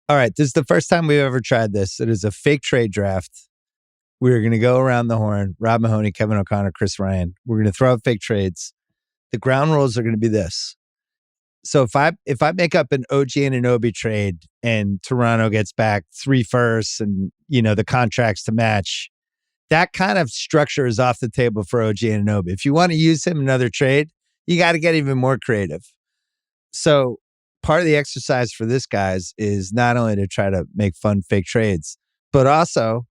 All right, this is the first time we've ever tried this. It is a fake trade draft. We're going to go around the horn. Rob Mahoney, Kevin O'Connor, Chris Ryan. We're going to throw out fake trades. The ground rules are going to be this. So if I make up an OG Anunoby trade and Toronto gets back 3 firsts and, the contracts to match, that kind of structure is off the table for OG Anunoby. If you want to use him in another trade, you got to get even more creative. So part of the exercise for this, guys, is not only to try to make fun fake trades, but also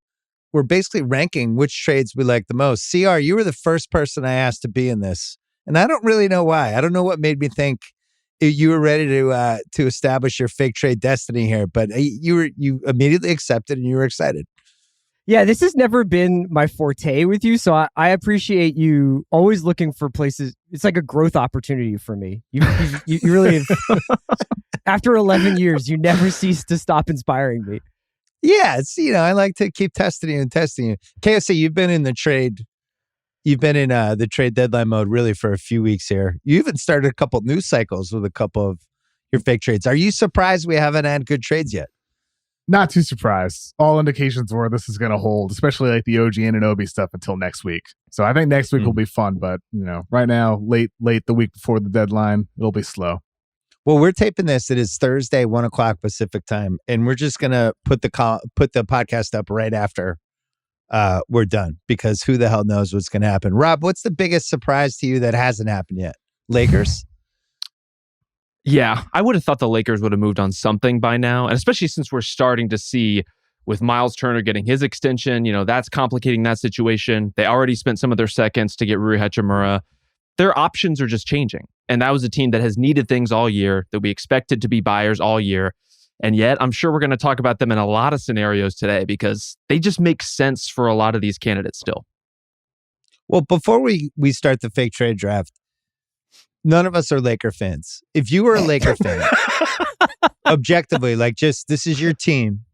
we're basically ranking which trades we like the most. CR, you were the first person I asked to be in this, and I don't really know why. I don't know what made me think you were ready to establish your fake trade destiny here, but you immediately accepted and you were excited. Yeah, this has never been my forte with you, so I appreciate you always looking for places. It's like a growth opportunity for me. You really, after 11 years, you never cease to stop inspiring me. Yeah, it's I like to keep testing you. KSC, you've been in the trade deadline mode really for a few weeks here. You even started a couple news cycles with a couple of your fake trades. Are you surprised we haven't had good trades yet? Not too surprised. All indications were this is going to hold, especially like the OG Anunoby stuff until next week. So I think next week will be fun, but right now, late the week before the deadline, it'll be slow. Well, we're taping this. It is Thursday, 1:00 Pacific time, and we're just gonna put the podcast up right after we're done, because who the hell knows what's gonna happen. Rob, what's the biggest surprise to you that hasn't happened yet? Lakers? Yeah, I would have thought the Lakers would have moved on something by now, and especially since we're starting to see with Miles Turner getting his extension, that's complicating that situation. They already spent some of their seconds to get Rui Hachimura. Their options are just changing. And that was a team that has needed things all year, that we expected to be buyers all year. And yet, I'm sure we're going to talk about them in a lot of scenarios today because they just make sense for a lot of these candidates still. Well, before we start the fake trade draft, none of us are Laker fans. If you were a Laker fan, objectively, this is your team.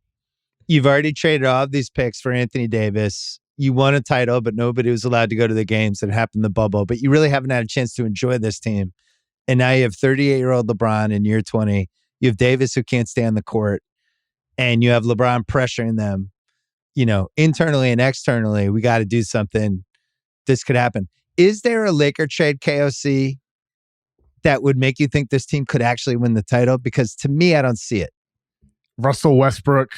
You've already traded all of these picks for Anthony Davis. You won a title, but nobody was allowed to go to the games that happened in the bubble. But you really haven't had a chance to enjoy this team. And now you have 38-year-old LeBron in year 20. You have Davis who can't stay on the court. And you have LeBron pressuring them, internally and externally. We got to do something. This could happen. Is there a Laker trade, KOC, that would make you think this team could actually win the title? Because to me, I don't see it. Russell Westbrook,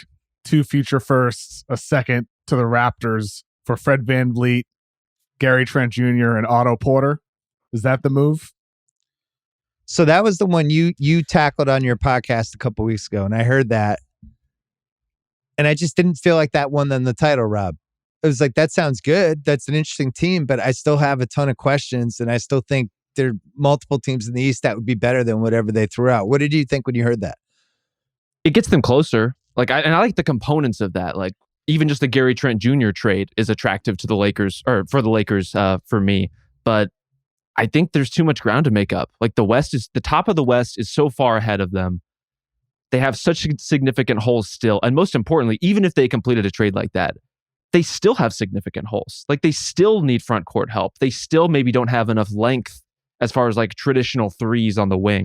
2 future firsts, a second to the Raptors for Fred VanVleet, Gary Trent Jr., and Otto Porter. Is that the move? So that was the one you tackled on your podcast a couple weeks ago, and I heard that. And I just didn't feel like that won them the title, Rob. It was like, that sounds good. That's an interesting team, but I still have a ton of questions, and I still think there are multiple teams in the East that would be better than whatever they threw out. What did you think when you heard that? It gets them closer. I like the components of that. Even just the Gary Trent Jr. trade is attractive to the Lakers, or for the Lakers, for me. But I think there's too much ground to make up. The top of the West is so far ahead of them. They have such significant holes still. And most importantly, even if they completed a trade like that, they still have significant holes. They still need front court help. They still maybe don't have enough length as far as traditional threes on the wing.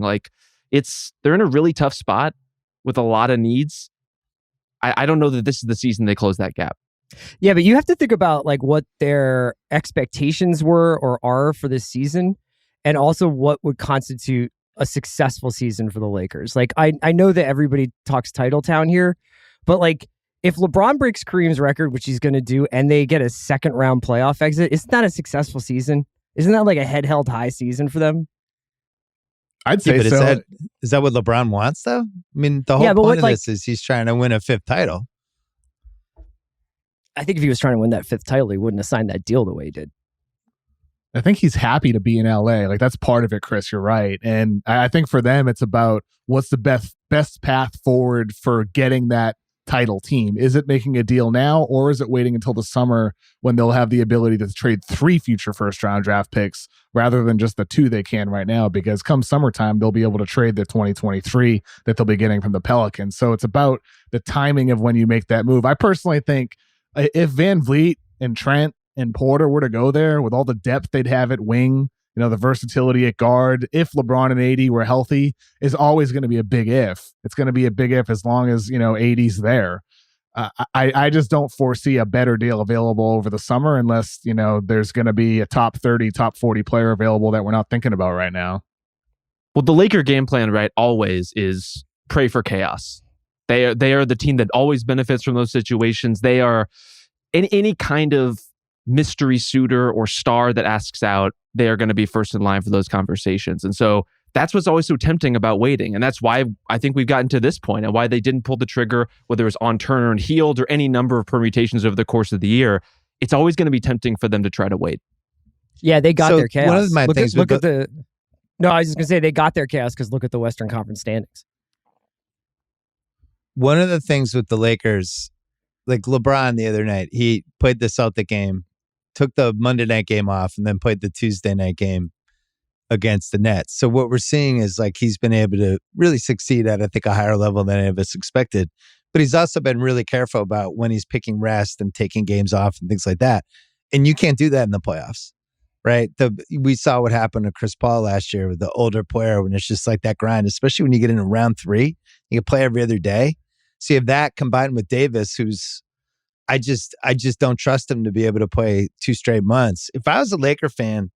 They're in a really tough spot with a lot of needs. I don't know that this is the season they close that gap. Yeah, but you have to think about what their expectations were or are for this season, and also what would constitute a successful season for the Lakers. I know that everybody talks title town here, but if LeBron breaks Kareem's record, which he's going to do, and they get a second round playoff exit, isn't that a successful season? Isn't that a head held high season for them? I'd say so. Is that what LeBron wants, though? I mean, the whole point of this is he's trying to win a 5th title. I think if he was trying to win that 5th title, he wouldn't have signed that deal the way he did. I think he's happy to be in LA. That's part of it, Chris. You're right. And I think for them, it's about what's the best path forward for getting that title team. Is it making a deal now, or is it waiting until the summer when they'll have the ability to trade 3 future first round draft picks rather than just the 2 they can right now? Because come summertime, they'll be able to trade the 2023 that they'll be getting from the Pelicans. So it's about the timing of when you make that move. I personally think if VanVleet and Trent and Porter were to go there with all the depth they'd have at wing the versatility at guard, if LeBron and AD were healthy, is always going to be a big if. It's going to be a big if as long as, AD's there. I just don't foresee a better deal available over the summer unless, there's going to be a top 30, top 40 player available that we're not thinking about right now. Well, the Laker game plan, right, always is pray for chaos. They are the team that always benefits from those situations. They are any kind of mystery suitor or star that asks out, they are going to be first in line for those conversations. And so that's what's always so tempting about waiting. And that's why I think we've gotten to this point and why they didn't pull the trigger, whether it was on Turner and Hield or any number of permutations over the course of the year. It's always going to be tempting for them to try to wait. Yeah, they got their chaos. One of my things look at the. No, I was just going to say they got their chaos because look at the Western Conference standings. One of the things with the Lakers, like LeBron the other night, he played the Celtic game, took the Monday night game off, and then played the Tuesday night game against the Nets. So what we're seeing is like he's been able to really succeed at, I think, a higher level than any of us expected. But he's also been really careful about when he's picking rest and taking games off and things like that. And you can't do that in the playoffs, right? We saw what happened to Chris Paul last year with the older player when it's just like that grind, especially when you get into round 3. You can play every other day. So you have that combined with Davis, who's I just don't trust him to be able to play 2 straight months. If I was a Laker fan,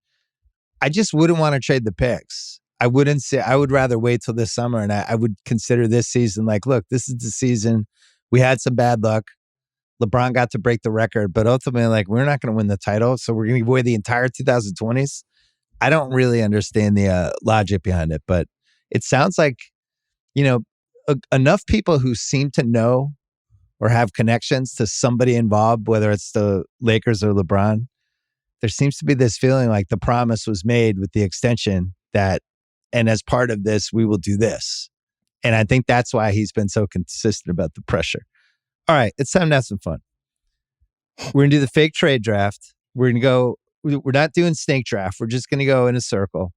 I just wouldn't want to trade the picks. I wouldn't say, I would rather wait till this summer, and I would consider this season like, look, this is the season. We had some bad luck. LeBron got to break the record, but ultimately, like, we're not going to win the title, so we're going to give away the entire 2020s. I don't really understand the logic behind it, but it sounds like, enough people who seem to know or have connections to somebody involved, whether it's the Lakers or LeBron, there seems to be this feeling like the promise was made with the extension that, and as part of this, we will do this. And I think that's why he's been so consistent about the pressure. All right, it's time to have some fun. We're going to do the fake trade draft. We're going to go, we're not doing snake draft. We're just going to go in a circle.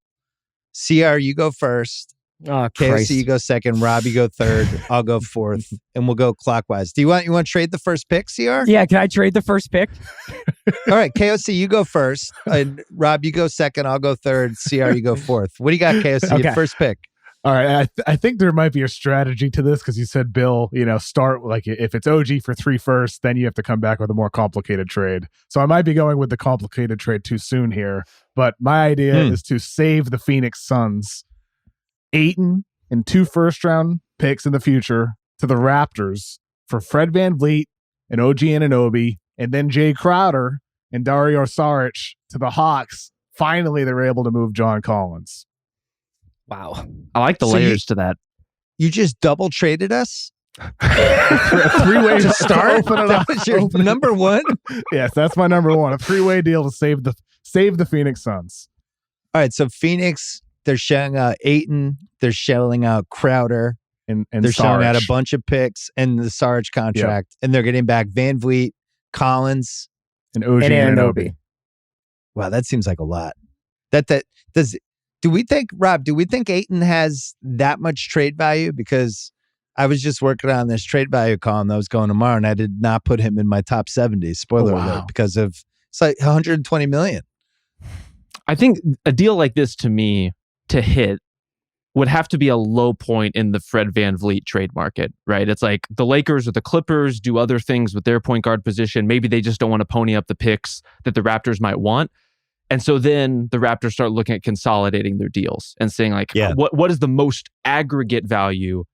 CR, you go first. Oh, KOC, you go second. Rob, you go third. I'll go fourth, and we'll go clockwise. You want to trade the first pick, CR? Yeah, can I trade the first pick? All right, KOC, you go first. Rob, you go second. I'll go third. CR, you go fourth. What do you got, KOC? Okay. First pick. All right, I think there might be a strategy to this because you said, Bill, start like if it's OG for 3 first, then you have to come back with a more complicated trade. So I might be going with the complicated trade too soon here, but my idea is to save the Phoenix Suns Ayton and 2 first-round picks in the future to the Raptors for Fred VanVleet and OG Anunoby, and then Jay Crowder and Dario Saric to the Hawks. Finally, they were able to move John Collins. Wow. I like the layers to that. You just double traded us? For a 3-way to start? That was your number one? Yes, that's my number one. A 3-way deal to save the Phoenix Suns. All right, so Phoenix, they're shelling out Ayton, they're shelling out Crowder, and they're shelling out a bunch of picks and the Saric contract, and they're getting back VanVleet, Collins, and OG Anunoby. Wow, that seems like a lot. Do we think, Rob, Ayton has that much trade value? Because I was just working on this trade value column that was going tomorrow, and I did not put him in my top 70. Spoiler alert, because of it's like 120 million. I think a deal like this, to me, to hit would have to be a low point in the Fred VanVleet trade market, right? It's like the Lakers or the Clippers do other things with their point guard position. Maybe they just don't want to pony up the picks that the Raptors might want. And so then the Raptors start looking at consolidating their deals and saying like, what is the most aggregate value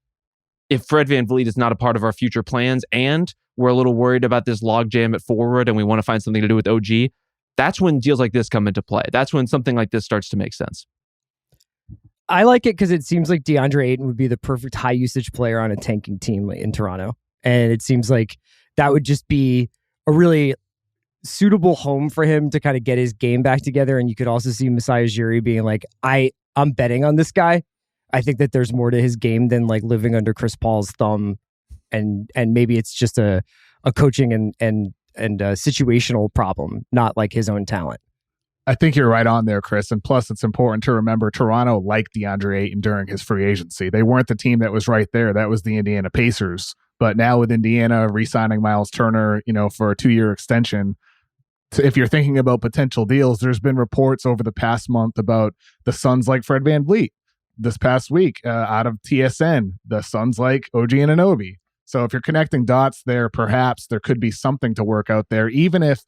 if Fred VanVleet is not a part of our future plans and we're a little worried about this logjam at forward and we want to find something to do with OG? That's when deals like this come into play. That's when something like this starts to make sense. I like it because it seems like DeAndre Ayton would be the perfect high usage player on a tanking team in Toronto. And it seems like that would just be a really suitable home for him to kind of get his game back together. And you could also see Masai Ujiri being like, I'm betting on this guy. I think that there's more to his game than like living under Chris Paul's thumb. And maybe it's just a coaching and a situational problem, not like his own talent. I think you're right on there, Chris. And plus, it's important to remember Toronto liked DeAndre Ayton during his free agency. They weren't the team that was right there. That was the Indiana Pacers. But now with Indiana re-signing Miles Turner, for a 2-year extension, if you're thinking about potential deals, there's been reports over the past month about the Suns like Fred VanVleet. This past week, out of TSN, the Suns like OG Anunoby. So if you're connecting dots there, perhaps there could be something to work out there. Even if,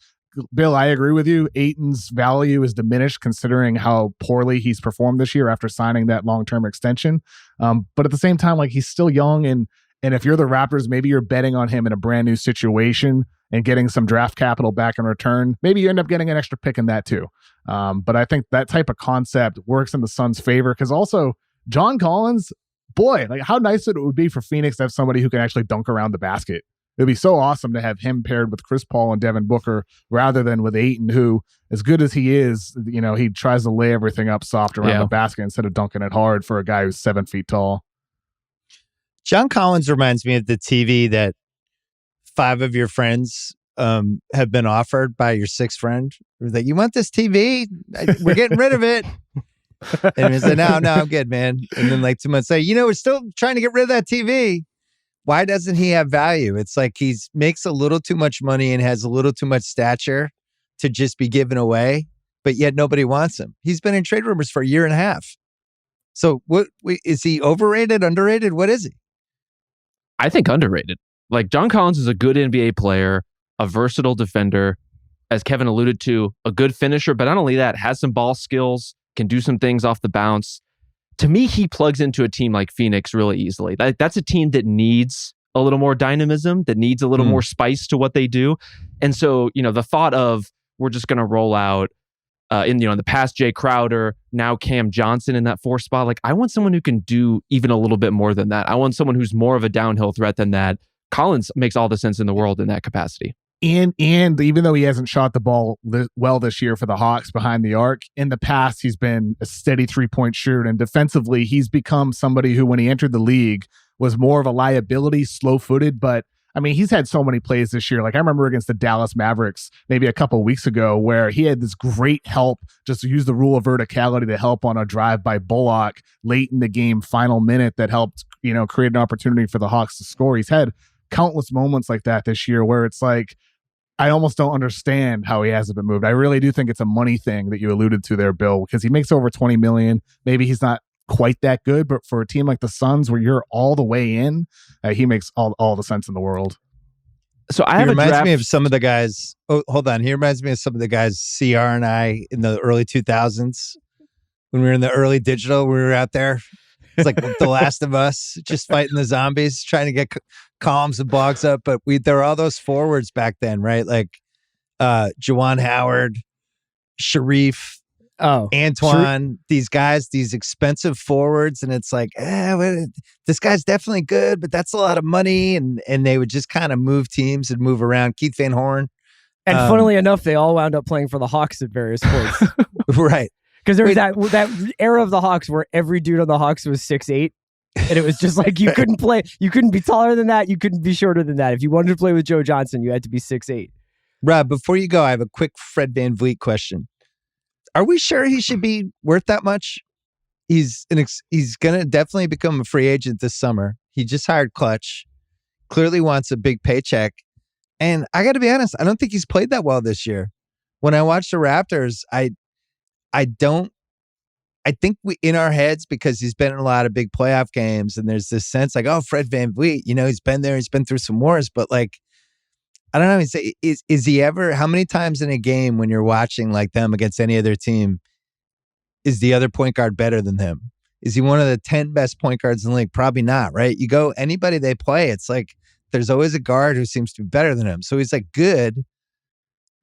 Bill, I agree with you, Ayton's value is diminished considering how poorly he's performed this year after signing that long-term extension. But at the same time, like, he's still young, and if you're the Raptors, maybe you're betting on him in a brand new situation and getting some draft capital back in return. Maybe you end up getting an extra pick in that too. But I think that type of concept works in the Suns' favor, because also John Collins, boy, like, how nice it would be for Phoenix to have somebody who can actually dunk around the basket. It would be so awesome to have him paired with Chris Paul and Devin Booker rather than with Ayton, who, as good as he is, he tries to lay everything up soft around the basket instead of dunking it hard for a guy who's 7 feet tall. John Collins reminds me of the TV that 5 of your friends have been offered by your 6th friend. It was like, you want this TV? We're getting rid of it. And he said, no, I'm good, man. And then like 2 months later, we're still trying to get rid of that TV. Why doesn't he have value? It's like he makes a little too much money and has a little too much stature to just be given away, but yet nobody wants him. He's been in trade rumors for a year and a half. So what is he, overrated, underrated? What is he? I think underrated. Like, John Collins is a good NBA player, a versatile defender, as Kevin alluded to, a good finisher, but not only that, has some ball skills, can do some things off the bounce. To me, he plugs into a team like Phoenix really easily. That's a team that needs a little more dynamism, that needs a little more spice to what they do. And so, the thought of, we're just going to roll out in the past, Jay Crowder, now Cam Johnson in that 4 spot. Like, I want someone who can do even a little bit more than that. I want someone who's more of a downhill threat than that. Collins makes all the sense in the world in that capacity. And even though he hasn't shot the ball well this year for the Hawks behind the arc, in the past, he's been a steady 3-point shooter. And defensively, he's become somebody who, when he entered the league, was more of a liability, slow-footed. But, I mean, he's had so many plays this year. Like, I remember against the Dallas Mavericks maybe a couple of weeks ago where he had this great help, just to use the rule of verticality to help on a drive by Bullock late in the game, final minute, that helped, create an opportunity for the Hawks to score. He's had countless moments like that this year where it's like, I almost don't understand how he hasn't been moved. I really do think it's a money thing that you alluded to there, Bill, because he makes over $20 million. Maybe he's not quite that good, but for a team like the Suns where you're all the way in, he makes all the sense in the world. So he reminds me of some of the guys. Oh, hold on. He reminds me of some of the guys, CR and I, in the early 2000s when we were in the early digital. We were out there. It's like The Last of Us, just fighting the zombies, trying to get columns and blogs up. But there were all those forwards back then, right? Like Juwan Howard, Sharif, Antoine, these guys, these expensive forwards. And it's like, this guy's definitely good, but that's a lot of money. And they would just kind of move teams and move around. Keith Van Horn. And funnily enough, they all wound up playing for the Hawks at various points. Right. Because there was that era of the Hawks where every dude on the Hawks was 6'8", and it was just like you couldn't play. You couldn't be taller than that. You couldn't be shorter than that. If you wanted to play with Joe Johnson, you had to be 6'8". Rob, before you go, I have a quick Fred VanVleet question. Are we sure he should be worth that much? He's going to definitely become a free agent this summer. He just hired Clutch. Clearly wants a big paycheck. And I got to be honest, I don't think he's played that well this year. When I watch the Raptors, I think we, in our heads, because he's been in a lot of big playoff games and there's this sense like, oh, Fred VanVleet, he's been there, he's been through some wars, but like, I don't know. Is he ever, how many times in a game when you're watching like them against any other team, is the other point guard better than him? Is he one of the 10 best point guards in the league? Probably not, right? You go, anybody they play, it's like, there's always a guard who seems to be better than him. So he's like good.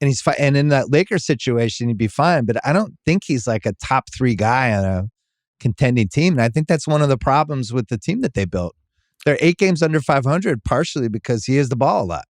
And he's fine. And in that Lakers situation, he'd be fine. But I don't think he's like a top 3 guy on a contending team. And I think that's one of the problems with the team that they built. They're 8 games under 500, partially because he has the ball a lot.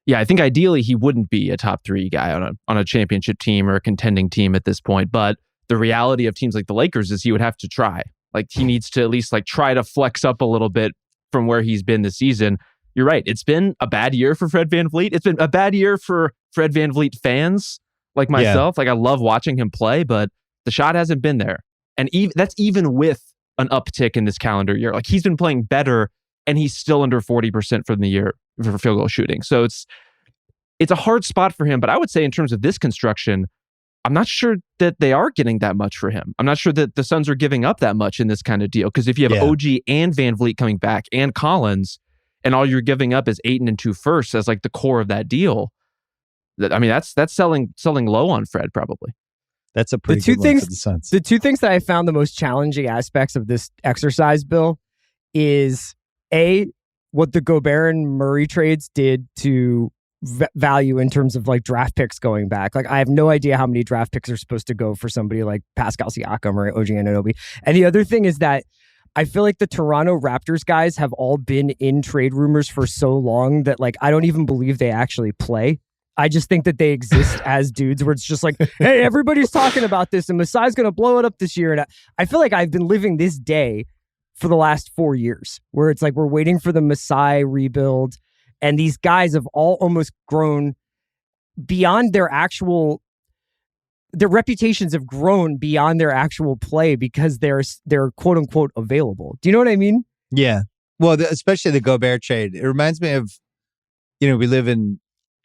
Yeah, I think ideally he wouldn't be a top 3 guy on a championship team or a contending team at this point. But the reality of teams like the Lakers is he would have to try. Like, he needs to at least like try to flex up a little bit from where he's been this season. You're right. It's been a bad year for Fred VanVleet. It's been a bad year for Fred VanVleet fans like myself. Yeah. Like, I love watching him play, but the shot hasn't been there. And that's even with an uptick in this calendar year. Like, he's been playing better and he's still under 40% from the year for field goal shooting. So it's a hard spot for him. But I would say in terms of this construction, I'm not sure that they are getting that much for him. I'm not sure that the Suns are giving up that much in this kind of deal. Because if you have OG and Van Vliet coming back and Collins, and all you're giving up is Ayton and 2 firsts as like the core of that deal, that's selling low on Fred probably. That's a pretty good one for the Suns. The two things that I found the most challenging aspects of this exercise, Bill, is what the Gobert and Murray trades did to value in terms of like draft picks going back. Like I have no idea how many draft picks are supposed to go for somebody like Pascal Siakam or OG Anunoby. And the other thing is that I feel like the Toronto Raptors guys have all been in trade rumors for so long that like I don't even believe they actually play. I just think that they exist as dudes where it's just like, hey, everybody's talking about this and Masai's going to blow it up this year. And I feel like I've been living this day for the last 4 years where it's like we're waiting for the Masai rebuild. And these guys have all almost grown beyond their reputations have grown beyond their actual play because they're quote unquote available. Do you know what I mean? Yeah. Well, especially the Gobert trade. It reminds me of,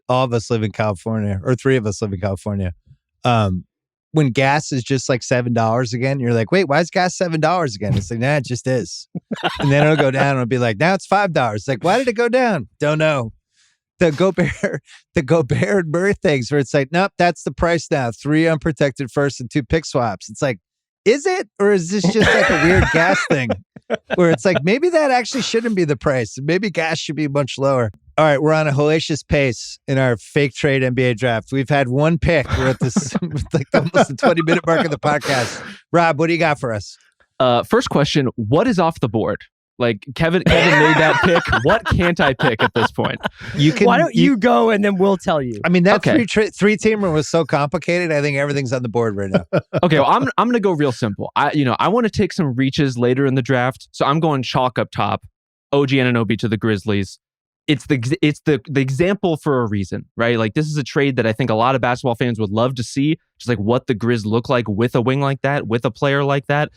all of us live in California, or 3 of us live in California. When gas is just like $7 again, you're like, wait, why is gas $7 again? It's like, nah, it just is. And then it'll go down and it'll be like, now it's $5. It's like, why did it go down? Don't know. The Gobert and Murray things where it's like, nope, that's the price now. 3 unprotected first and 2 pick swaps. It's like, is it? Or is this just like a weird gas thing where it's like, maybe that actually shouldn't be the price. Maybe gas should be much lower. All right, we're on a hellacious pace in our fake trade NBA draft. We've had 1 pick. We're at this like almost the 20-minute mark of the podcast. Rob, what do you got for us? First question, what is off the board? Like Kevin made that pick. What can't I pick at this point? Why don't you go and then we'll tell you? I mean, that three-teamer was so complicated. I think everything's on the board right now. Okay, well, I'm going to go real simple. I want to take some reaches later in the draft, so I'm going chalk up top. OG Anunoby to the Grizzlies. It's the example for a reason, right? Like this is a trade that I think a lot of basketball fans would love to see, just like what the Grizz look like with a wing like that, with a player like that.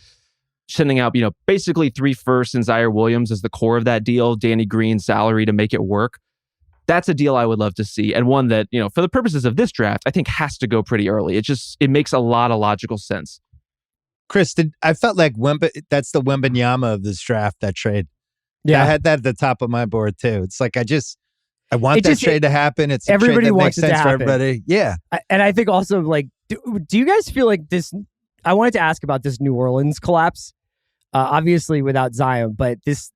Sending out, basically 3 firsts and Zaire Williams as the core of that deal, Danny Green's salary to make it work. That's a deal I would love to see. And one that, for the purposes of this draft, I think has to go pretty early. It makes a lot of logical sense. Chris, I felt like that's the Wembanyama of this draft, that trade. Yeah. I had that at the top of my board too. It's like, I want that trade to happen. It's a trade that makes sense for everybody. Yeah. And I think also like, do you guys feel like this, I wanted to ask about this New Orleans collapse, obviously without Zion, but this,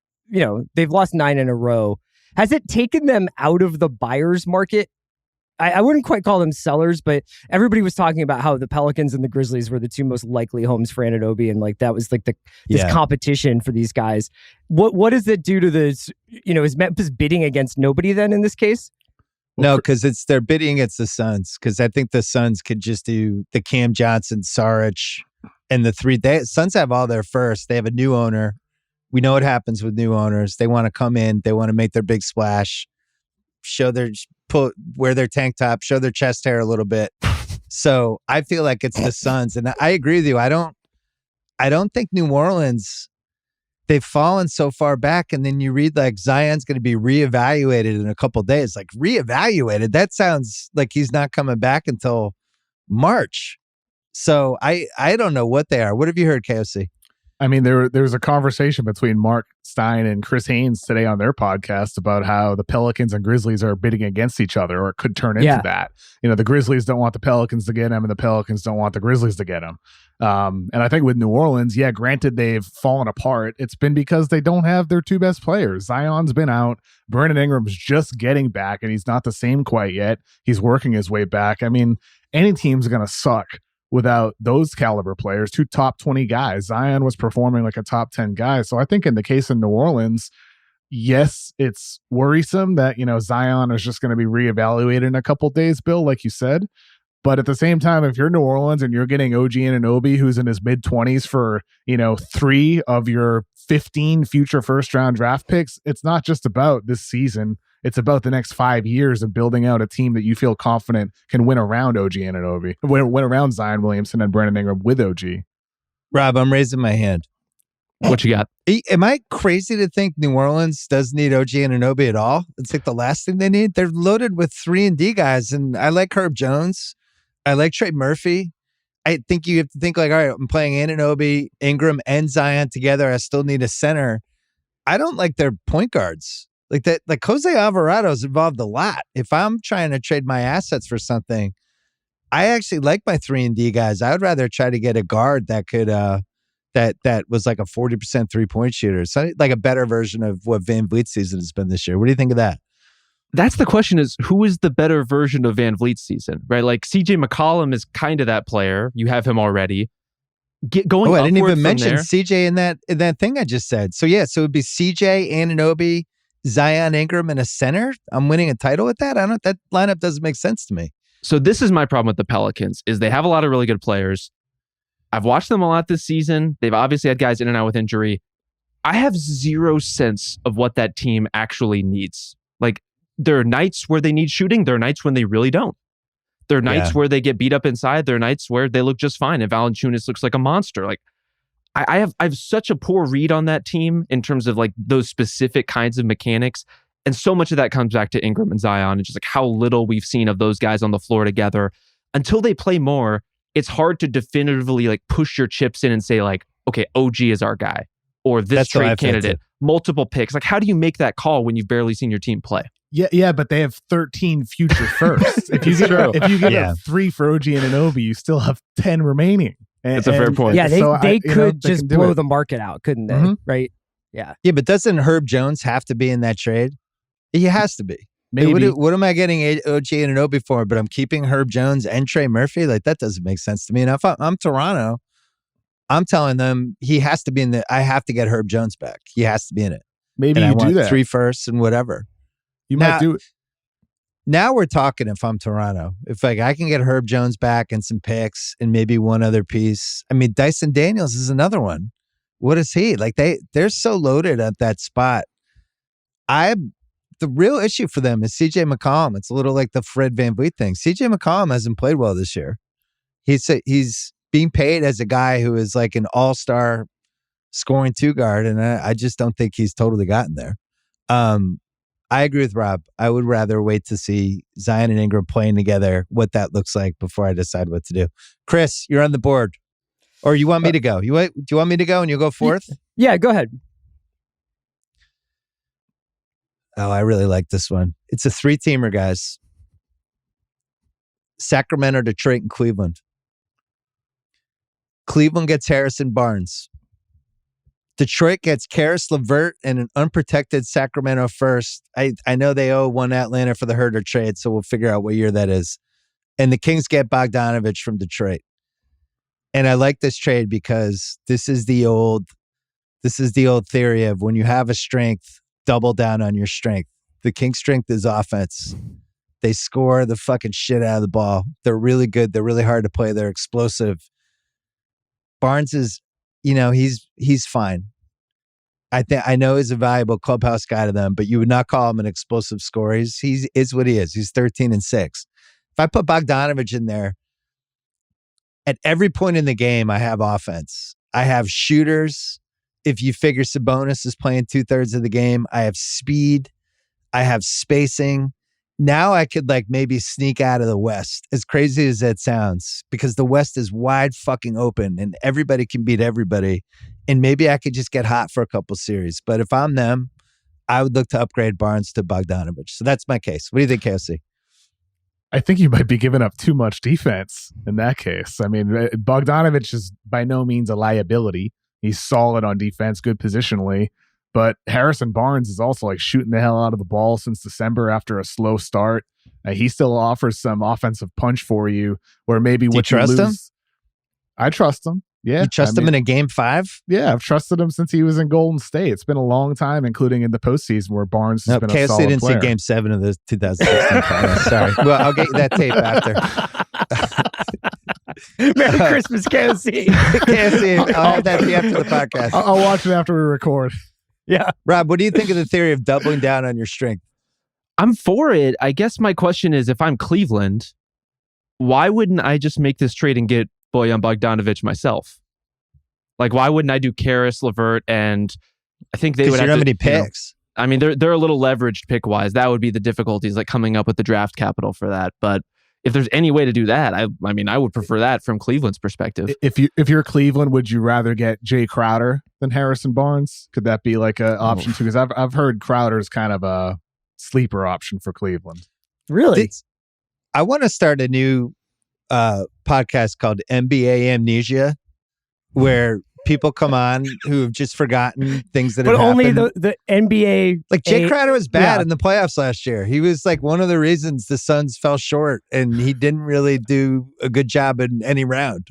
they've lost 9 in a row. Has it taken them out of the buyer's market? I wouldn't quite call them sellers, but everybody was talking about how the Pelicans and the Grizzlies were the 2 most likely homes for Anunoby, and like that was like this competition for these guys. What does it do to this? Is Memphis bidding against nobody then in this case? No, because they're bidding against the Suns. Because I think the Suns could just do the Cam Johnson, Saric, and the 3. Suns have all their first. They have a new owner. We know what happens with new owners. They want to come in. They want to make their big splash, wear their tank top, show their chest hair a little bit. So I feel like it's the Suns, and I agree with you. I don't think New Orleans. They've fallen so far back, and then you read like Zion's going to be reevaluated in a couple of days. Like reevaluated, that sounds like he's not coming back until March. So I don't know what they are. What have you heard, KOC? I mean, there was a conversation between Mark Stein and Chris Haynes today on their podcast about how the Pelicans and Grizzlies are bidding against each other, or it could turn into that. The Grizzlies don't want the Pelicans to get him, and the Pelicans don't want the Grizzlies to get him. And I think with New Orleans, granted they've fallen apart. It's been because they don't have their 2 best players. Zion's been out. Brandon Ingram's just getting back, and he's not the same quite yet. He's working his way back. I mean, any team's going to suck without those caliber players, 2 top 20 guys. Zion was performing like a top 10 guy. So I think in the case of New Orleans, yes, it's worrisome that, Zion is just going to be reevaluated in a couple days, Bill, like you said. But at the same time, if you're New Orleans and you're getting OG Anunoby, who's in his mid-20s for, 3 of your 15 future first-round draft picks, it's not just about this season. It's about the next 5 years of building out a team that you feel confident can win around OG Anunoby, win around Zion Williamson and Brandon Ingram with OG. Rob, I'm raising my hand. What you got? Am I crazy to think New Orleans doesn't need OG Anunoby at all? It's like the last thing they need. They're loaded with 3-and-D guys, and I like Herb Jones. I like Trey Murphy. I think you have to think like, all right, I'm playing Anunoby, Ingram, and Zion together. I still need a center. I don't like their point guards. Like that, like Jose Alvarado's involved a lot. If I'm trying to trade my assets for something, I actually like my 3-and-D guys. I would rather try to get a guard that could that was like a 40% 3-point shooter. So like a better version of what Van Vliet's season has been this year. What do you think of that? That's the question, is who is the better version of Van Vliet's season, right? Like CJ McCollum is kind of that player. You have him already. Going I didn't even from mention there, CJ in that thing I just said. So yeah, so it would be CJ, Anunoby, Zion, Ingram, and a center. I'm winning a title with that. That lineup doesn't make sense to me. So this is my problem with the Pelicans, is they have a lot of really good players. I've watched them a lot this season. They've obviously had guys in and out with injury. I have zero sense of what that team actually needs. Like, there are nights where they need shooting. There are nights when they really don't. There are nights where they get beat up inside. There are nights where they look just fine. And Valanciunas looks like a monster. Like, I have such a poor read on that team in terms of like those specific kinds of mechanics. And so much of that comes back to Ingram and Zion and just like how little we've seen of those guys on the floor together. Until they play more, it's hard to definitively like push your chips in and say like, okay, OG is our guy, or this trade candidate, multiple picks. Like, how do you make that call when you've barely seen your team play? Yeah, but they have 13 future firsts. If you get a 3 for OG and Anunoby, you still have 10 remaining. That's a fair point. Yeah, they could just blow the market out, couldn't they? Mm-hmm. Right? Yeah. Yeah, but doesn't Herb Jones have to be in that trade? He has to be. Maybe. Hey, what am I getting OG Anunoby for? But I'm keeping Herb Jones and Trey Murphy? Like, that doesn't make sense to me. And if I'm Toronto, I'm telling them he has to be in I have to get Herb Jones back. He has to be in it. Maybe and you do that. 3 firsts and whatever. You might do it. Now we're talking if I'm Toronto. If like I can get Herb Jones back and some picks and maybe one other piece. I mean, Dyson Daniels is another one. What is he? Like they're so loaded at that spot. The real issue for them is CJ McCollum. It's a little like the Fred VanVleet thing. CJ McCollum hasn't played well this year. He's being paid as a guy who is like an all-star scoring 2 guard, and I just don't think he's totally gotten there. I agree with Rob. I would rather wait to see Zion and Ingram playing together, what that looks like before I decide what to do. Chris, you're on the board. Or you want me to go? Do you want me to go and you'll go fourth? Yeah, go ahead. Oh, I really like this one. It's a 3-teamer, guys. Sacramento, Detroit, and Cleveland. Cleveland gets Harrison Barnes. Detroit gets Karis LeVert and an unprotected Sacramento first. I know they owe one Atlanta for the Herter trade, so we'll figure out what year that is. And the Kings get Bogdanovich from Detroit. And I like this trade because this is the old theory of when you have a strength, double down on your strength. The Kings' strength is offense. They score the fucking shit out of the ball. They're really good. They're really hard to play. They're explosive. Barnes is, he's fine. I know he's a valuable clubhouse guy to them, but you would not call him an explosive scorer. He is what he is. He's 13-6. If I put Bogdanovich in there, at every point in the game, I have offense. I have shooters. If you figure Sabonis is playing 2/3 of the game, I have speed. I have spacing. Now I could maybe sneak out of the West, as crazy as that sounds, because the West is wide fucking open and everybody can beat everybody. And maybe I could just get hot for a couple series. But if I'm them, I would look to upgrade Barnes to Bogdanovich. So that's my case. What do you think, KOC? I think you might be giving up too much defense in that case. I mean, Bogdanovich is by no means a liability. He's solid on defense, good positionally. But Harrison Barnes is also shooting the hell out of the ball since December after a slow start. He still offers some offensive punch for you, where maybe what you lose. Him? I trust him. Yeah, you trust him in a game 5? Yeah, I've trusted him since he was in Golden State. It's been a long time, including in the postseason where Barnes has been a solid didn't player. See game 7 of the 2016 finals. Sorry. Well, I'll get you that tape after. Merry Christmas, KOC. KOC, I'll have that after the podcast. I'll watch it after we record. Yeah. Rob, what do you think of the theory of doubling down on your strength? I'm for it. I guess my question is, if I'm Cleveland, why wouldn't I just make this trade and get Bojan Bogdanovich myself? Like, why wouldn't I do Karras, LeVert, and I think they would have you don't have any you know, picks. I mean, they're a little leveraged pick wise. That would be the difficulties, like coming up with the draft capital for that. But if there's any way to do that, I mean, I would prefer that from Cleveland's perspective. If you're Cleveland, would you rather get Jay Crowder than Harrison Barnes? Could that be like an option too? Because I've heard Crowder's kind of a sleeper option for Cleveland. Really? I want to start a new podcast called NBA Amnesia, where people come on who have just forgotten things that have But only happened. the NBA. Like Jay Crowder was bad yeah. in the playoffs last year. He was like one of the reasons the Suns fell short, and he didn't really do a good job in any round.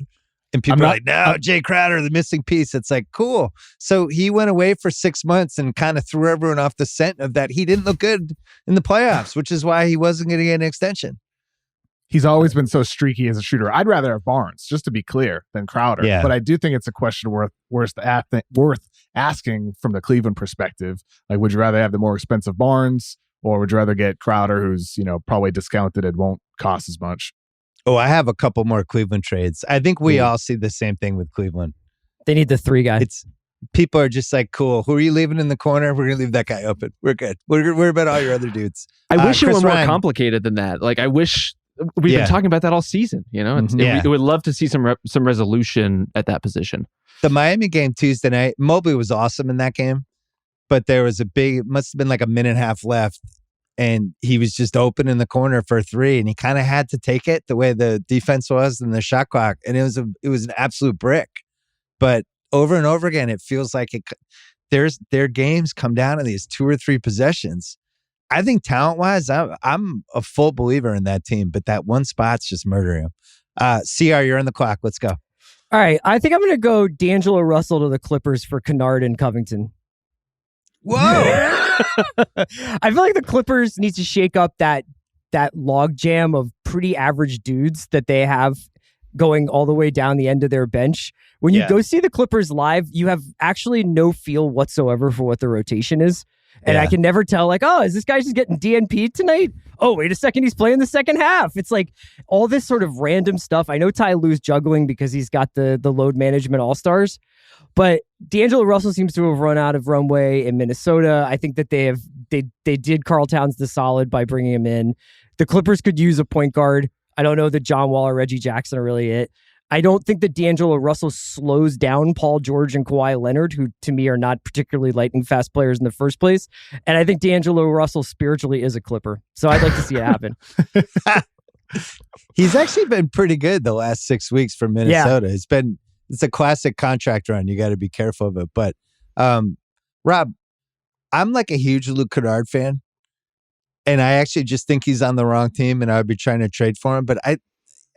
And people are like, no, Jay Crowder, the missing piece. It's like, cool. So he went away for 6 months and kind of threw everyone off the scent of that. He didn't look good in the playoffs, which is why he wasn't going to get an extension. He's always been so streaky as a shooter. I'd rather have Barnes, just to be clear, than Crowder. Yeah. But I do think it's a question worth asking from the Cleveland perspective. Like, would you rather have the more expensive Barnes, or would you rather get Crowder, who's probably discounted and won't cost as much? Oh, I have a couple more Cleveland trades. I think we all see the same thing with Cleveland. They need the 3 guy. It's people are just like, cool. Who are you leaving in the corner? We're gonna leave that guy open. We're good. We're about all your other dudes. I wish it Chris were more Ryan. complicated than that. Like, I wish we've been talking about that all season. It would love to see some resolution at that position. The Miami game Tuesday night, Mobley was awesome in that game, but there was must have been like a minute and a half left, and he was just open in the corner for a 3, and he kind of had to take it the way the defense was and the shot clock, and it was an absolute brick. But over and over again, it feels like their games come down to these 2 or 3 possessions. I think talent-wise, I'm a full believer in that team, but that one spot's just murdering him. CR, you're on the clock. Let's go. All right. I think I'm going to go D'Angelo Russell to the Clippers for Kennard and Covington. Whoa! I feel like the Clippers need to shake up that log jam of pretty average dudes that they have going all the way down the end of their bench. When you go see the Clippers live, you have actually no feel whatsoever for what the rotation is. And I can never tell, like, oh, is this guy just getting DNP'd tonight? Oh, wait a second, he's playing the second half. It's like all this sort of random stuff. I know Ty Lue's juggling because he's got the load management all-stars, but D'Angelo Russell seems to have run out of runway in Minnesota. I think that they did Karl Towns the solid by bringing him in. The Clippers could use a point guard. I don't know that John Wall or Reggie Jackson are really it. I don't think that D'Angelo Russell slows down Paul George and Kawhi Leonard, who to me are not particularly lightning fast players in the first place. And I think D'Angelo Russell spiritually is a Clipper. So I'd like to see it happen. He's actually been pretty good the last 6 weeks for Minnesota. Yeah. It's a classic contract run. You got to be careful of it. But Rob, I'm like a huge Luke Kennard fan. And I actually just think he's on the wrong team and I would be trying to trade for him. But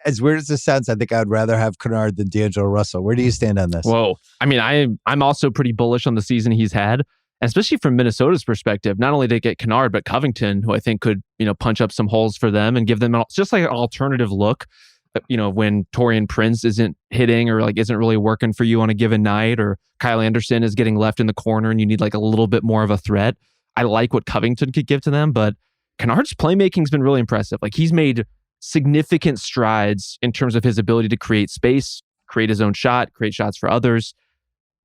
as weird as this sounds, I think I would rather have Kennard than D'Angelo Russell. Where do you stand on this? Whoa. I mean, I'm also pretty bullish on the season he's had, especially from Minnesota's perspective. Not only did they get Kennard, but Covington, who I think could, punch up some holes for them and give them just like an alternative look. When Taurean Prince isn't hitting or like isn't really working for you on a given night, or Kyle Anderson is getting left in the corner and you need like a little bit more of a threat. I like what Covington could give to them, but Kennard's playmaking's been really impressive. Like, he's made significant strides in terms of his ability to create space, create his own shot, create shots for others.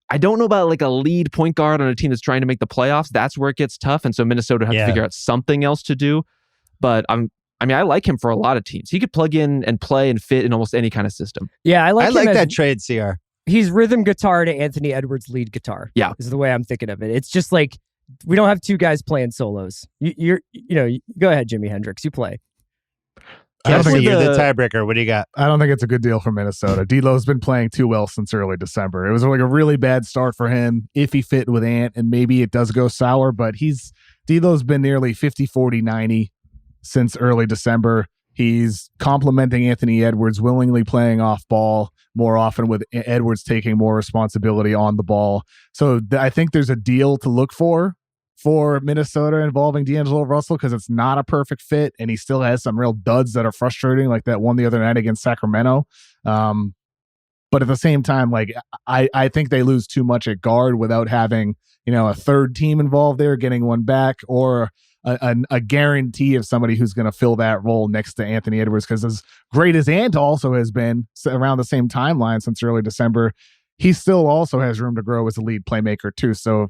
I don't know about like a lead point guard on a team that's trying to make the playoffs. That's where it gets tough. And so Minnesota has to figure out something else to do. But I like him for a lot of teams. He could plug in and play and fit in almost any kind of system. Yeah, I like that trade, CR. He's rhythm guitar to Anthony Edwards lead guitar. Yeah. Is the way I'm thinking of it. It's just like, we don't have 2 guys playing solos. You're go ahead, Jimi Hendrix. You play. I don't think you're the tiebreaker. What do you got? I don't think it's a good deal for Minnesota. D'Lo's been playing too well since early December. It was like a really bad start for him if he fit with Ant, and maybe it does go sour, but D'Lo's been nearly 50, 40, 90 since early December. He's complimenting Anthony Edwards, willingly playing off ball more often, with Edwards taking more responsibility on the ball. So I think there's a deal to look for Minnesota involving D'Angelo Russell, because it's not a perfect fit and he still has some real duds that are frustrating, like that one the other night against Sacramento. But at the same time, like I think they lose too much at guard without having, a third team involved there, getting one back, or a guarantee of somebody who's going to fill that role next to Anthony Edwards. Because as great as Ant also has been around the same timeline since early December, he still also has room to grow as a lead playmaker too. So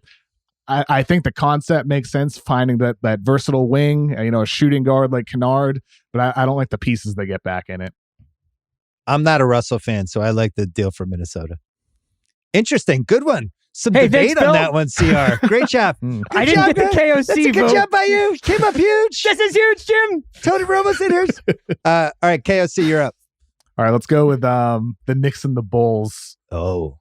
I think the concept makes sense, finding that versatile wing, a shooting guard like Kennard, but I don't like the pieces they get back in it. I'm not a Russell fan, so I like the deal for Minnesota. Interesting. Good one. Some debate thanks, on Bill. that one, CR. Great job. I didn't get the KOC That's a good vote. job by you. Came up huge. This is huge, Jim. Tony Romo's in here. All right, KOC, you're up. All right, let's go with the Knicks and the Bulls. Oh.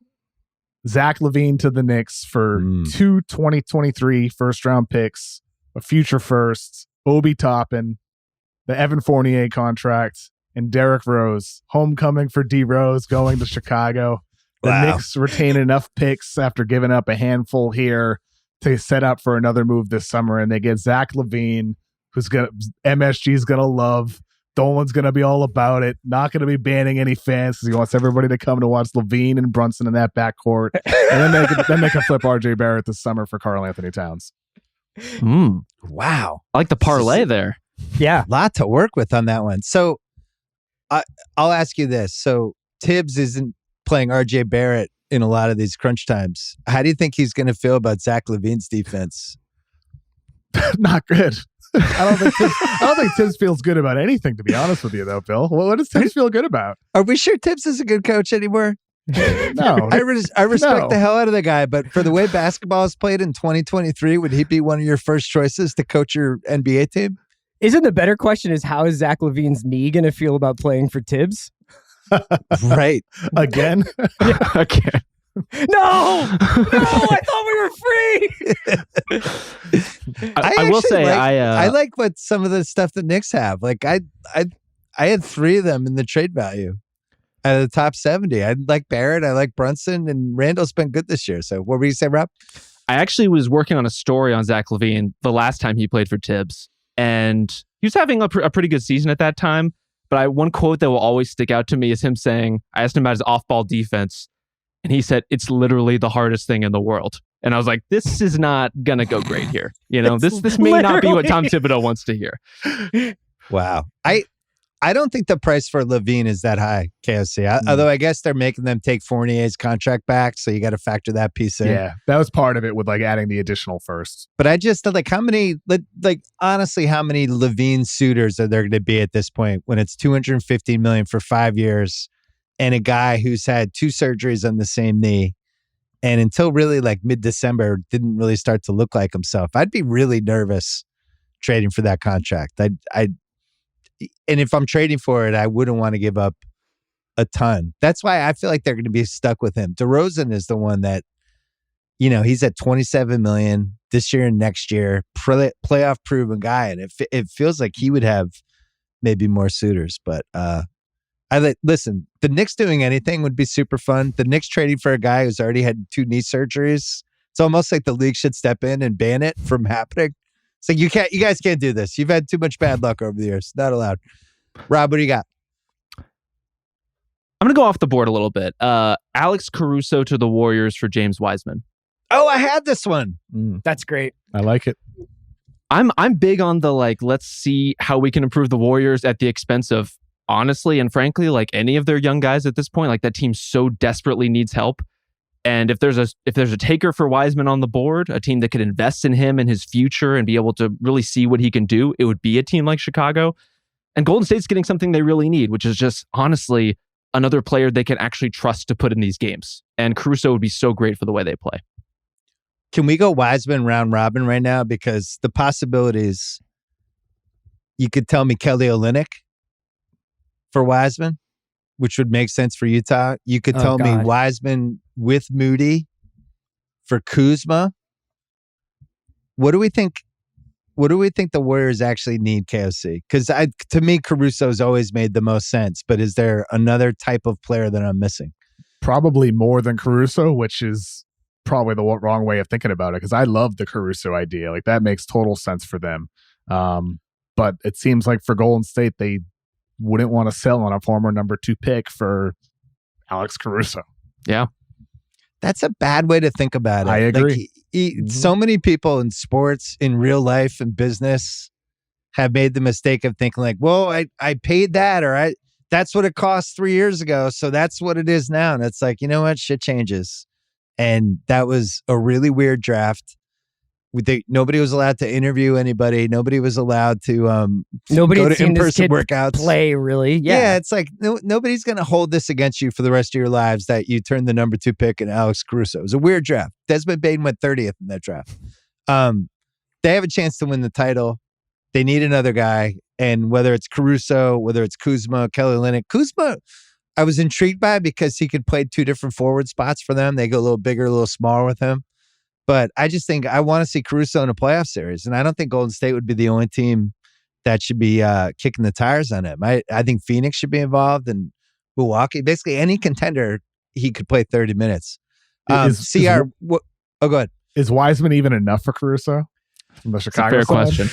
Zach LaVine to the Knicks for 2 2023 first-round picks, a future first, Obi Toppin, the Evan Fournier contract, and Derrick Rose. Homecoming for D Rose going to Chicago. The Knicks retain enough picks after giving up a handful here to set up for another move this summer, and they get Zach LaVine, who's MSG's gonna love. Dolan's going to be all about it. Not going to be banning any fans because he wants everybody to come to watch LaVine and Brunson in that backcourt. And then they can flip RJ Barrett this summer for Karl Anthony Towns. Wow. I like the parlay there. Yeah. A lot to work with on that one. So I'll ask you this. So Tibbs isn't playing RJ Barrett in a lot of these crunch times. How do you think he's going to feel about Zach LaVine's defense? Not good. I don't think Tibbs feels good about anything, to be honest with you, though, Bill. What does Tibbs feel good about? Are we sure Tibbs is a good coach anymore? No. I respect the hell out of the guy, but for the way basketball is played in 2023, would he be one of your first choices to coach your NBA team? Isn't the better question is how is Zach LaVine's knee going to feel about playing for Tibbs? Right. Again? Again. No, I thought we were free. I will say I like what some of the stuff the Knicks have. Like I had 3 of them in the trade value out of the top 70. I like Barrett, I like Brunson, and Randall's been good this year. So what were you saying, Rob? I actually was working on a story on Zach LaVine the last time he played for Tibbs, and he was having a pretty good season at that time. But one quote that will always stick out to me is him saying, I asked him about his off-ball defense, and he said, it's literally the hardest thing in the world. And I was like, this is not going to go great here. This may not be what Tom Thibodeau wants to hear. Wow. I don't think the price for LaVine is that high, KOC. Although I guess they're making them take Fournier's contract back, so you got to factor that piece in. Yeah, that was part of it with adding the additional first. But I just honestly, how many LaVine suitors are there going to be at this point when it's $250 million for 5 years and a guy who's had 2 surgeries on the same knee and until really mid-December didn't really start to look like himself? I'd be really nervous trading for that contract. And if I'm trading for it, I wouldn't want to give up a ton. That's why I feel like they're going to be stuck with him. DeRozan is the one that, he's at $27 million this year and next year, playoff proven guy. And it feels like he would have maybe more suitors. But listen, the Knicks doing anything would be super fun. The Knicks trading for a guy who's already had 2 knee surgeries. It's almost like the league should step in and ban it from happening. It's like, you guys can't do this. You've had too much bad luck over the years. Not allowed. Rob, what do you got? I'm going to go off the board a little bit. Alex Caruso to the Warriors for James Wiseman. Oh, I had this one. That's great. I like it. I'm big on the let's see how we can improve the Warriors at the expense of, honestly and frankly, any of their young guys at this point. That team so desperately needs help. And if there's a taker for Wiseman on the board, a team that could invest in him and his future and be able to really see what he can do, it would be a team like Chicago. And Golden State's getting something they really need, which is just honestly another player they can actually trust to put in these games. And Caruso would be so great for the way they play. Can we go Wiseman round robin right now? Because the possibilities, you could tell me Kelly Olynyk for Wiseman, which would make sense for Utah. You could tell me Wiseman with Moody for Kuzma. What do we think? What do we think the Warriors actually need, KOC? Because to me, Caruso's always made the most sense. But is there another type of player that I'm missing? Probably more than Caruso, which is probably the wrong way of thinking about it. Because I love the Caruso idea. That makes total sense for them. But it seems like for Golden State, they wouldn't want to sell on a former number 2 pick for Alex Caruso. Yeah. That's a bad way to think about it. I agree. So many people in sports, in real life and business have made the mistake of thinking well, I paid that, or that's what it cost 3 years ago. So that's what it is now. And it's like, you know what? Shit changes. And that was a really weird draft. Nobody was allowed to interview anybody. Nobody was allowed to Nobody go had to seen this in-person kid workouts. play, really. Yeah, it's like nobody's going to hold this against you for the rest of your lives that you turned the number 2 pick in Alex Caruso. It was a weird draft. Desmond Bain went 30th in that draft. They have a chance to win the title. They need another guy. And whether it's Caruso, whether it's Kuzma, Kelly Olynyk. Kuzma, I was intrigued by because he could play 2 different forward spots for them. They go a little bigger, a little smaller with him. But I just think I want to see Caruso in a playoff series. And I don't think Golden State would be the only team that should be kicking the tires on him. I think Phoenix should be involved and Milwaukee. Basically, any contender, he could play 30 minutes. Go ahead. Is Wiseman even enough for Caruso? From the Chicago That's a fair question.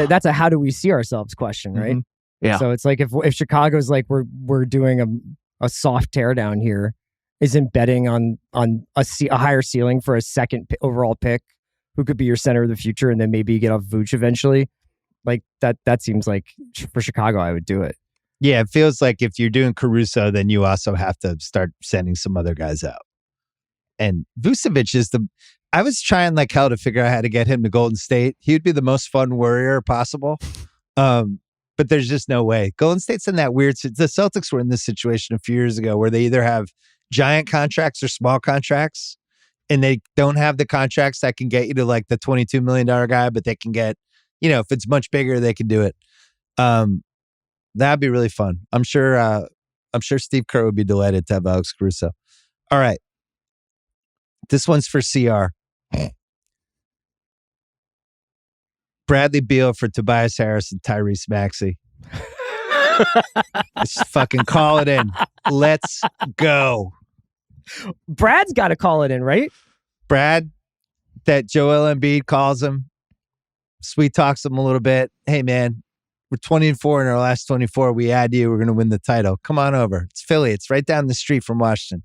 That's a how do we see ourselves question, right? Mm-hmm. Yeah. So it's like if Chicago's like we're doing a soft teardown here, isn't betting on a higher ceiling for a second overall pick who could be your center of the future and then maybe you get off Vooch eventually. Like that seems like for Chicago, I would do it. Yeah, it feels like if you're doing Caruso, then you also have to start sending some other guys out. And Vucevic is I was trying like hell to figure out how to get him to Golden State. He would be the most fun warrior possible. But there's just no way. Golden State's in that weird... The Celtics were in this situation a few years ago where they either have giant contracts or small contracts, and they don't have the contracts that can get you to like the $22 million guy, but they can get, if it's much bigger, they can do it. That'd be really fun. I'm sure Steve Kerr would be delighted to have Alex Caruso. All right. This one's for CR. Bradley Beal for Tobias Harris and Tyrese Maxey. Let's fucking call it in. Let's go. Brad's got to call it in, right? Brad, that Joel Embiid calls him, sweet talks him a little bit. Hey, man, we're 20-4 in our last 24. We add you. We're going to win the title. Come on over. It's Philly. It's right down the street from Washington.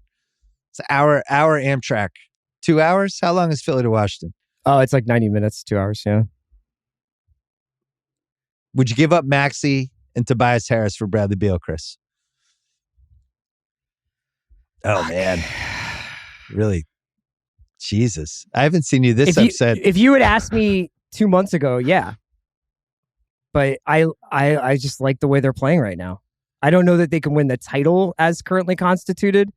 It's hour Amtrak. 2 hours? How long is Philly to Washington? Oh, it's like 90 minutes, 2 hours, yeah. Would you give up Maxey and Tobias Harris for Bradley Beal, Chris? Oh, man. Really? Jesus. I haven't seen you this upset. If you had asked me 2 months ago, yeah. But I just like the way they're playing right now. I don't know that they can win the title as currently constituted.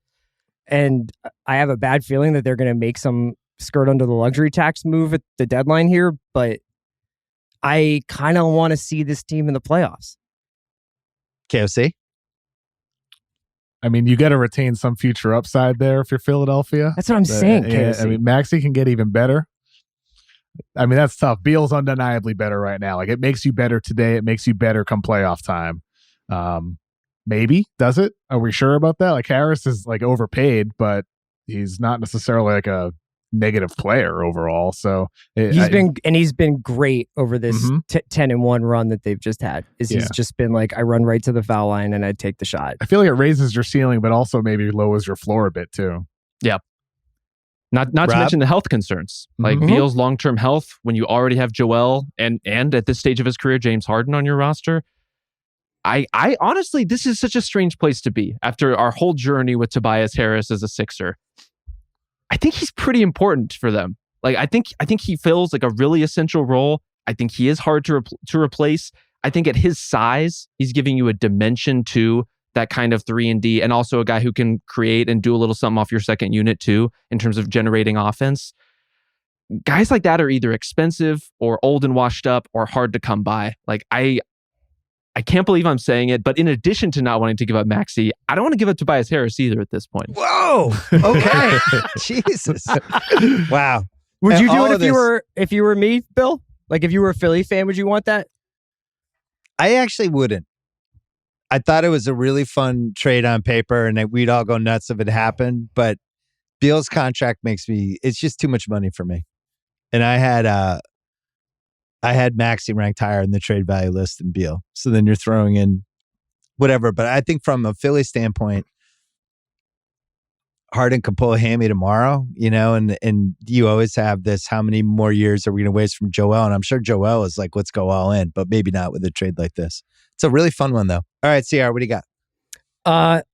And I have a bad feeling that they're going to make some skirt under the luxury tax move at the deadline here. But I kind of want to see this team in the playoffs. KOC? I mean, you got to retain some future upside there if you're Philadelphia. That's what I'm saying, KOC. I mean, Maxey can get even better. I mean, that's tough. Beal's undeniably better right now. Like, it makes you better today. It makes you better come playoff time. Maybe. Does it? Are we sure about that? Like, Harris is like overpaid, but he's not necessarily like a negative player overall. So he's been great over this 10-1 run that they've just had. He's just been like, I run right to the foul line and I take the shot. I feel like it raises your ceiling, but also maybe lowers your floor a bit too. Yeah. Not to mention the health concerns. Like Beal's long-term health, when you already have Joel and at this stage of his career, James Harden on your roster. I honestly, this is such a strange place to be after our whole journey with Tobias Harris as a Sixer. I think he's pretty important for them. Like, I think he fills like a really essential role. I think he is hard to replace. I think at his size, he's giving you a dimension to that kind of 3-and-D, and also a guy who can create and do a little something off your second unit too, in terms of generating offense. Guys like that are either expensive or old and washed up or hard to come by. Like, I can't believe I'm saying it, but in addition to not wanting to give up Maxey, I don't want to give up Tobias Harris either at this point. Whoa. Okay. Jesus. Wow. Would you do it if you were me, Bill? Like, if you were a Philly fan, would you want that? I actually wouldn't. I thought it was a really fun trade on paper and that we'd all go nuts if it happened, but Beal's contract it's just too much money for me. And I had Maxey ranked higher in the trade value list than Beal. So then you're throwing in whatever. But I think from a Philly standpoint, Harden could pull a hammy tomorrow, and you always have this, how many more years are we going to waste from Joel? And I'm sure Joel is like, let's go all in, but maybe not with a trade like this. It's a really fun one, though. All right, CR, what do you got?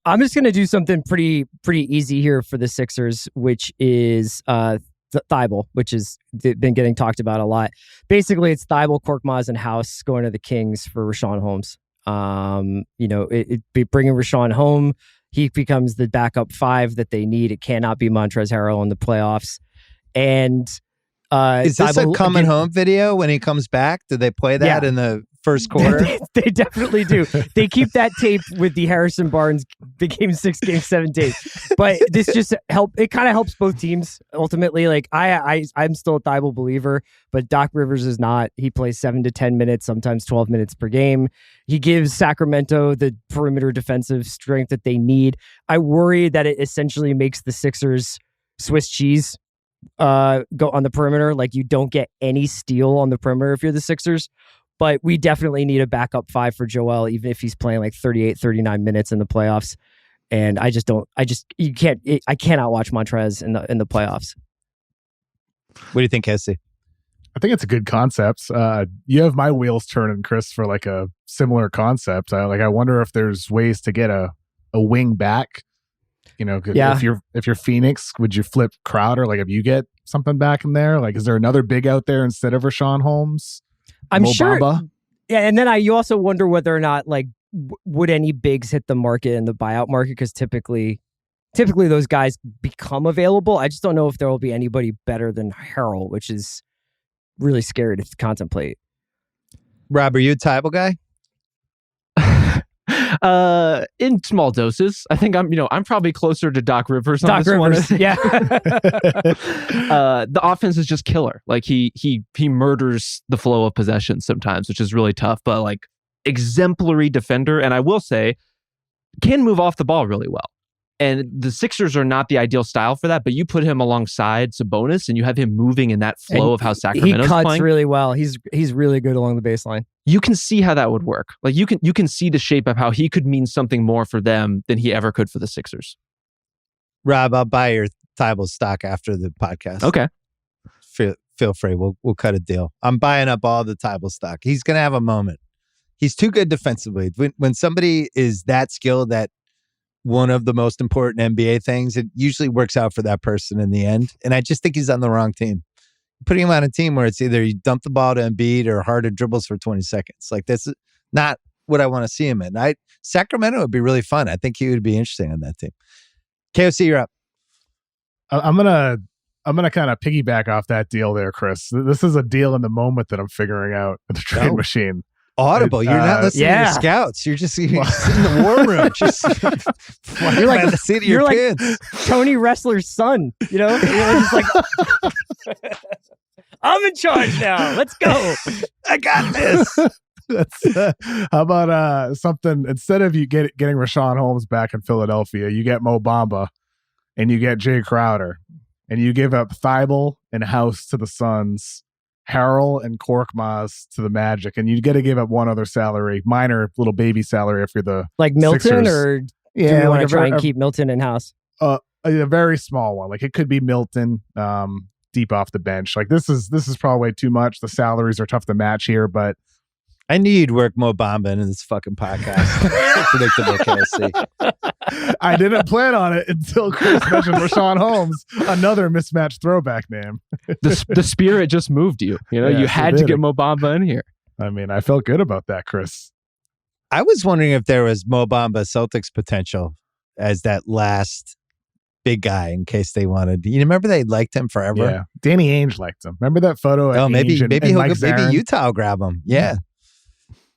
I'm just going to do something pretty easy here for the Sixers, which is Thibault, which has been getting talked about a lot. Basically, it's Thibault, Korkmaz, and House going to the Kings for Rashawn Holmes. Bringing Rashawn home, he becomes the backup 5 that they need. It cannot be Montrezl Harrell in the playoffs. And is this a coming home video when he comes back? Did they play that in the first quarter? They definitely do. They keep that tape with the Harrison Barnes, the Game 6, Game 7 tape. But this just it kind of helps both teams ultimately. Like I'm still a Thibault believer, but Doc Rivers is not. He plays 7 to 10 minutes, sometimes 12 minutes per game. He gives Sacramento the perimeter defensive strength that they need. I worry that it essentially makes the Sixers Swiss cheese go on the perimeter. Like you don't get any steal on the perimeter if you're the Sixers. But we definitely need a backup 5 for Joel, even if he's playing like 38, 39 minutes in the playoffs. And I cannot watch Montrez in the playoffs. What do you think, Casey? I think it's a good concept. You have my wheels turning, Chris, for like a similar concept. I wonder if there's ways to get a wing back. If you're Phoenix, would you flip Crowder? Like if you get something back in there, like is there another big out there instead of Rashawn Holmes? I'm Mo sure. Bamba? Yeah, and then you also wonder whether or not like would any bigs hit the market in the buyout market, because typically those guys become available. I just don't know if there will be anybody better than Harrell, which is really scary to contemplate. Rob, are you a Thibault guy? In small doses. I think I'm probably closer to Doc Rivers on Doc this Rivers, one. yeah. The offense is just killer. Like he murders the flow of possession sometimes, which is really tough, but like exemplary defender. And I will say, can move off the ball really well. And the Sixers are not the ideal style for that, but you put him alongside Sabonis and you have him moving in that flow of how Sacramento's playing. He cuts really well. He's really good along the baseline. You can see how that would work. Like you can see the shape of how he could mean something more for them than he ever could for the Sixers. Rob, I'll buy your Thibault stock after the podcast. Okay. Feel free. We'll cut a deal. I'm buying up all the Thibault stock. He's going to have a moment. He's too good defensively. When somebody is that skilled at one of the most important NBA things, it usually works out for that person in the end. And I just think he's on the wrong team. Putting him on a team where it's either you dump the ball to Embiid or Harden dribbles for 20 seconds. Like that's not what I want to see him in. Sacramento would be really fun. I think he would be interesting on that team. KOC, you're up. I'm gonna kind of piggyback off that deal there, Chris. This is a deal in the moment that I'm figuring out at the trade machine. Audible. You're not listening to your scouts. You're just in the war room. You're like the seat of your kids. Like Tony Wrestler's son. You're just like, I'm in charge now. Let's go. I got this. How about something instead of you getting Rashawn Holmes back in Philadelphia, you get Mo Bamba and you get Jay Crowder and you give up Thibault and House to the Suns, Harrell and Korkmaz to the Magic, and you got to give up one other salary, minor little baby salary if you're the like Milton, Sixers. or do you want to try and keep Milton in house? A very small one, like it could be Milton, deep off the bench. Like this is probably too much. The salaries are tough to match here, but I knew you'd work Mo Bamba into this fucking podcast. So predictable, KSC. I didn't plan on it until Chris mentioned Rashawn Holmes, another mismatched throwback name. The spirit just moved you. You had to get Mo Bamba in here. I mean, I felt good about that, Chris. I was wondering if there was Mo Bamba Celtics potential as that last big guy in case they wanted. You remember they liked him forever? Yeah. Danny Ainge liked him. Remember that photo? Oh, maybe maybe Utah will grab him. Yeah.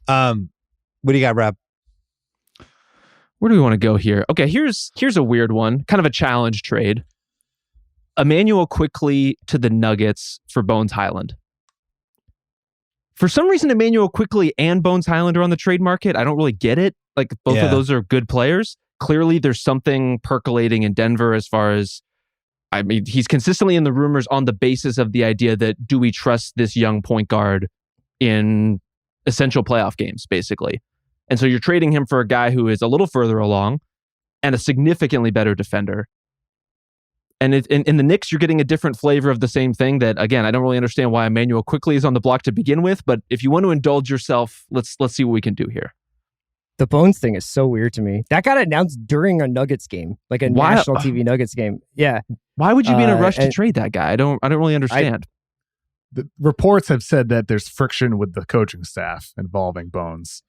What do you got, Rob? Where do we want to go here? Okay, here's a weird one, kind of a challenge trade. Emmanuel Quickley to the Nuggets for Bones Highland. For some reason, Emmanuel Quickley and Bones Highland are on the trade market. I don't really get it. Like both of those are good players. Clearly, there's something percolating in Denver as far as, I mean, he's consistently in the rumors on the basis of the idea that do we trust this young point guard in essential playoff games, basically. And so you're trading him for a guy who is a little further along and a significantly better defender. And in the Knicks, you're getting a different flavor of the same thing that, again, I don't really understand why Emmanuel Quickley is on the block to begin with, but if you want to indulge yourself, let's see what we can do here. The Bones thing is so weird to me. That got announced during a Nuggets game, like a national TV Nuggets game. Yeah. Why would you be in a rush to trade that guy? I don't really understand. The reports have said that there's friction with the coaching staff involving Bones.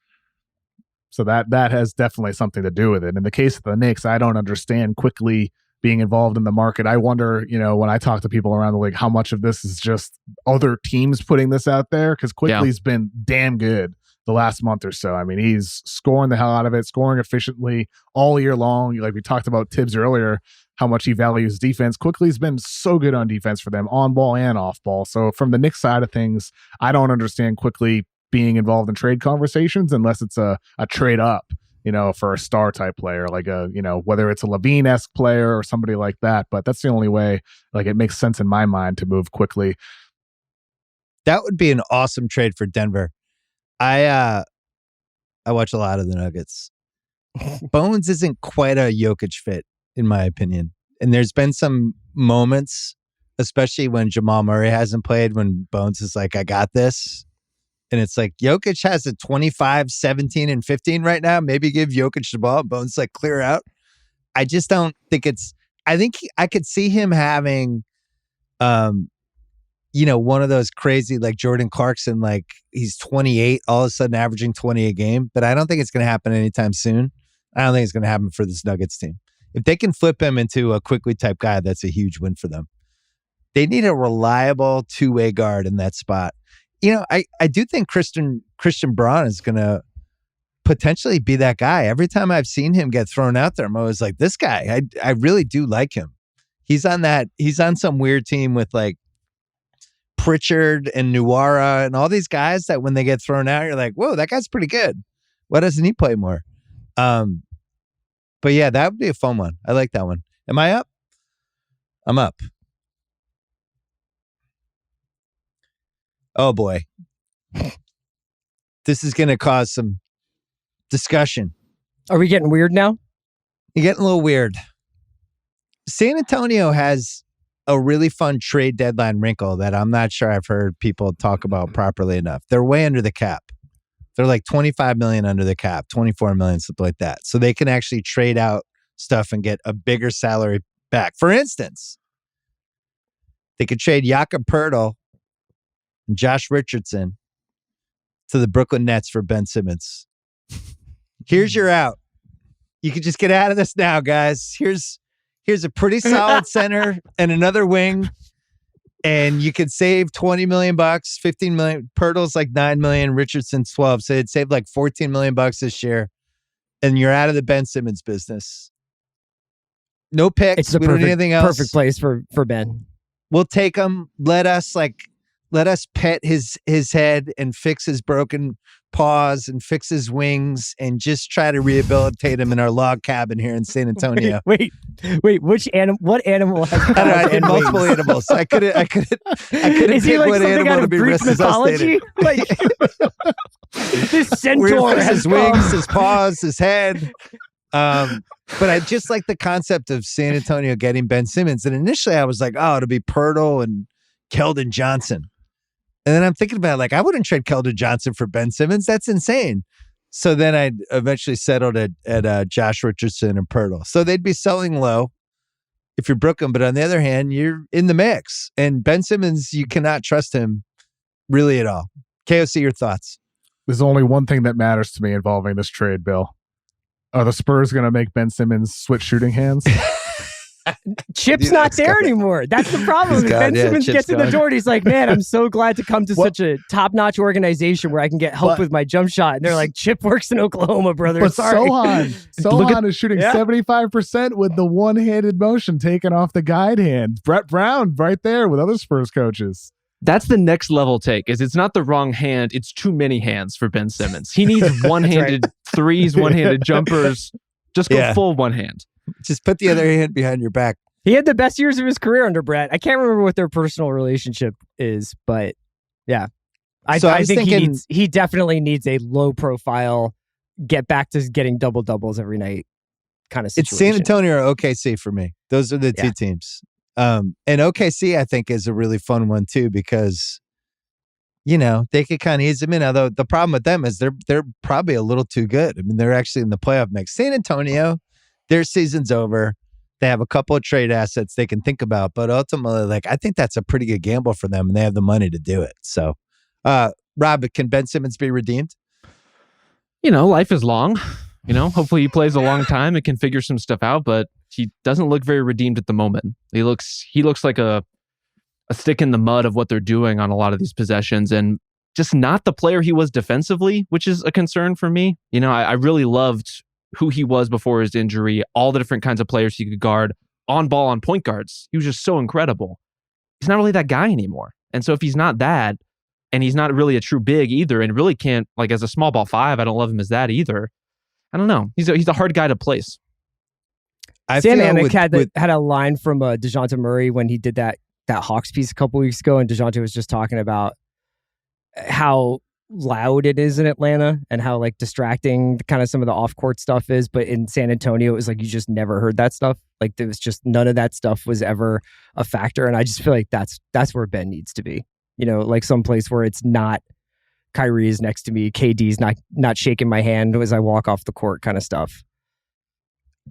So that has definitely something to do with it. In the case of the Knicks, I don't understand quickly being involved in the market. I wonder, when I talk to people around the league, how much of this is just other teams putting this out there? Because Quickly's been damn good the last month or so. I mean, he's scoring the hell out of it, scoring efficiently all year long. Like we talked about Tibbs earlier, how much he values defense. Quickly's been so good on defense for them, on ball and off ball. So from the Knicks side of things, I don't understand Quickly being involved in trade conversations unless it's a trade up, for a star type player, like whether it's a Levine-esque player or somebody like that. But that's the only way, like, it makes sense in my mind to move Quickly. That would be an awesome trade for Denver. I watch a lot of the Nuggets. Bones isn't quite a Jokic fit, in my opinion. And there's been some moments, especially when Jamal Murray hasn't played, when Bones is like, I got this. And it's like, Jokic has a 25, 17, and 15 right now. Maybe give Jokic the ball. Bones like, clear out. I just don't think I could see him having, one of those crazy, like Jordan Clarkson, like he's 28, all of a sudden averaging 20 a game. But I don't think it's going to happen anytime soon. I don't think it's going to happen for this Nuggets team. If they can flip him into a Quickly type guy, that's a huge win for them. They need a reliable two-way guard in that spot. I do think Christian Braun is going to potentially be that guy. Every time I've seen him get thrown out there, I'm always like, this guy, I really do like him. He's on some weird team with like Pritchard and Nuara and all these guys that when they get thrown out, you're like, whoa, that guy's pretty good. Why doesn't he play more? But yeah, that would be a fun one. I like that one. Am I up? I'm up. Oh boy. This is going to cause some discussion. Are we getting weird now? You're getting a little weird. San Antonio has a really fun trade deadline wrinkle that I'm not sure I've heard people talk about properly enough. They're way under the cap. They're like 25 million under the cap, 24 million, something like that. So they can actually trade out stuff and get a bigger salary back. For instance, they could trade Jakob Poeltl and Josh Richardson to the Brooklyn Nets for Ben Simmons. Here's your out. You can just get out of this now, guys. Here's a pretty solid center and another wing, and you could save $20 million, $15 million. Poeltl's like $9 million, Richardson's 12, so it'd save like $14 million this year, and you're out of the Ben Simmons business. No picks. It's the we don't need anything else. Perfect place for Ben. We'll take him. Let us pet his head and fix his broken paws and fix his wings and just try to rehabilitate him in our log cabin here in San Antonio. Wait, which animal? What animal has paws? I did multiple animals. I couldn't Is he pick like what something animal out to of be Greek mythology? resuscitated. Like this centaur We're has his wings, his paws, his head. But I just like the concept of San Antonio getting Ben Simmons. And initially I was like, oh, it'll be Poeltl and Keldon Johnson. And then I'm thinking about it, like, I wouldn't trade Keldon Johnson for Ben Simmons. That's insane. So then I eventually settled at Josh Richardson and Poeltl. So they'd be selling low if you're Brooklyn. But on the other hand, you're in the mix. And Ben Simmons, you cannot trust him really at all. KOC, your thoughts? There's only one thing that matters to me involving this trade, Bill. Are the Spurs going to make Ben Simmons switch shooting hands? Chip's not there anymore. That's the problem. Ben Simmons Chip's gets in the gone. door and he's like, man, I'm so glad to come to such a top-notch organization where I can get help with my jump shot. And they're like, Chip works in Oklahoma, brother. But Sorry. Sohan is shooting 75% with the one-handed motion taken off the guide hand. Brett Brown right there with other Spurs coaches. That's the next level take. Is it's not the wrong hand, it's too many hands for Ben Simmons. He needs one-handed threes, one-handed jumpers. Just go full one hand. Just put the other hand behind your back. He had the best years of his career under Brett. I can't remember what their personal relationship is, but yeah. I think he definitely needs a low profile, get back to getting double doubles every night kind of situation. It's San Antonio or OKC for me. Those are the two teams. And OKC, I think, is a really fun one too, because they could kind of ease them in. Although the problem with them is they're probably a little too good. I mean, they're actually in the playoff mix. San Antonio, their season's over. They have a couple of trade assets they can think about, but ultimately, I think that's a pretty good gamble for them, and they have the money to do it. So, Rob, can Ben Simmons be redeemed? Life is long. Hopefully he plays a long time and can figure some stuff out, but he doesn't look very redeemed at the moment. He looks like a stick in the mud of what they're doing on a lot of these possessions, and just not the player he was defensively, which is a concern for me. I really loved who he was before his injury, all the different kinds of players he could guard, on ball, on point guards. He was just so incredible. He's not really that guy anymore. And so if he's not that, and he's not really a true big either, and really can't, as a small ball 5, I don't love him as that either. I don't know. He's a hard guy to place. Sam Amick had a line from DeJounte Murray when he did that Hawks piece a couple weeks ago, and DeJounte was just talking about how loud it is in Atlanta and how distracting kind of some of the off-court stuff is. But in San Antonio, it was you just never heard that stuff. There was just none of that stuff was ever a factor. And I just feel like that's where Ben needs to be. Someplace where it's not Kyrie is next to me, KD's not shaking my hand as I walk off the court kind of stuff.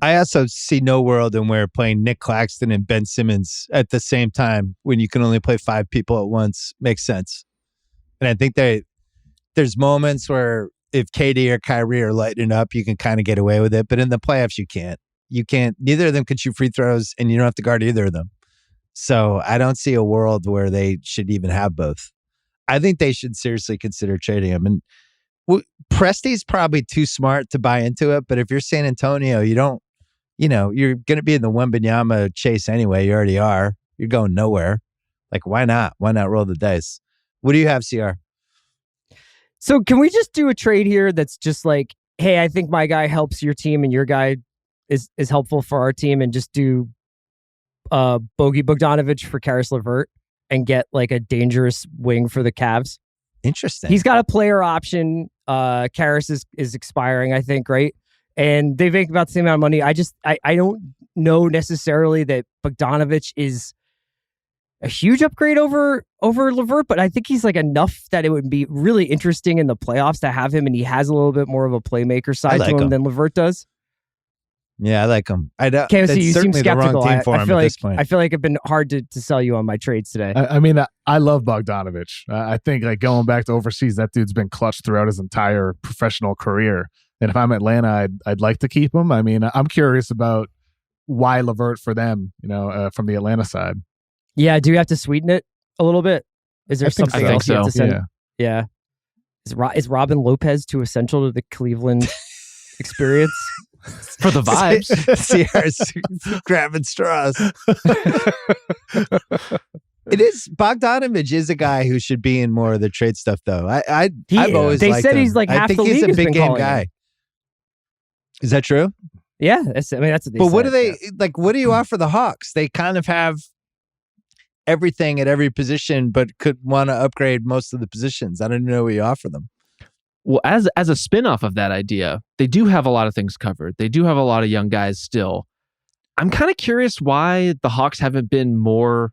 I also see no world in where playing Nick Claxton and Ben Simmons at the same time when you can only play 5 people at once makes sense. And I think there's moments where if KD or Kyrie are lighting up, you can kind of get away with it. But in the playoffs, you can't. Neither of them can shoot free throws, and you don't have to guard either of them. So I don't see a world where they should even have both. I think they should seriously consider trading him. And Presti's probably too smart to buy into it. But if you're San Antonio, you're going to be in the Wembanyama chase anyway. You already are. You're going nowhere. Why not? Why not roll the dice? What do you have, CR? So can we just do a trade here that's just hey, I think my guy helps your team and your guy is helpful for our team, and just do Bogey Bogdanovic for Karis LeVert and get a dangerous wing for the Cavs? Interesting. He's got a player option. Karis is expiring, I think, right? And they make about the same amount of money. I don't know necessarily that Bogdanovic is a huge upgrade over LeVert, but I think he's enough that it would be really interesting in the playoffs to have him, and he has a little bit more of a playmaker side to him than LeVert does. Yeah, I like him. KOC, you seem skeptical. I feel like I've been hard to sell you on my trades today. I love Bogdanovic. I think going back to overseas, that dude's been clutch throughout his entire professional career. And if I'm Atlanta, I'd like to keep him. I'm curious about why LeVert for them, from the Atlanta side. Yeah, do you have to sweeten it a little bit? Is there something else you have to send? Yeah. Is Robin Lopez too essential to the Cleveland experience? For the vibes. CR's grabbing straws. It is. Bogdanovic is a guy who should be in more of the trade stuff, though. I've always they liked said him. he's half the league. He's a has big been game calling guy. him. Is that true? Yeah, that's what they said. But what do they What do you offer the Hawks? They kind of have everything at every position, but could want to upgrade most of the positions. I don't know what you offer them. Well, as a spin-off of that idea, they do have a lot of things covered. They do have a lot of young guys still. I'm kind of curious why the Hawks haven't been more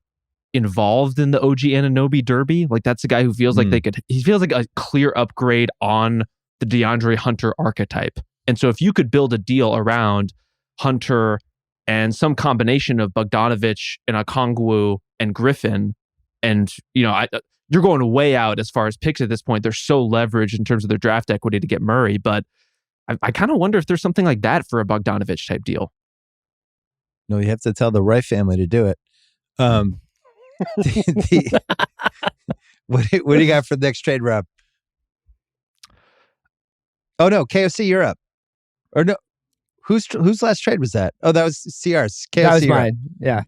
involved in the OG Anunoby derby. That's a guy who feels like he feels like a clear upgrade on the DeAndre Hunter archetype. And so if you could build a deal around Hunter and some combination of Bogdanovic and Okongwu and Griffin, and you're going way out as far as picks at this point. They're so leveraged in terms of their draft equity to get Murray, but I kind of wonder if there's something like that for a Bogdanovic type deal. No, you have to tell the Wright family to do it. What do you got for the next trade, Rob? Oh no, KOC, you're up. Or no, whose last trade was that? Oh, that was CR's. KOC, that was mine. Yeah.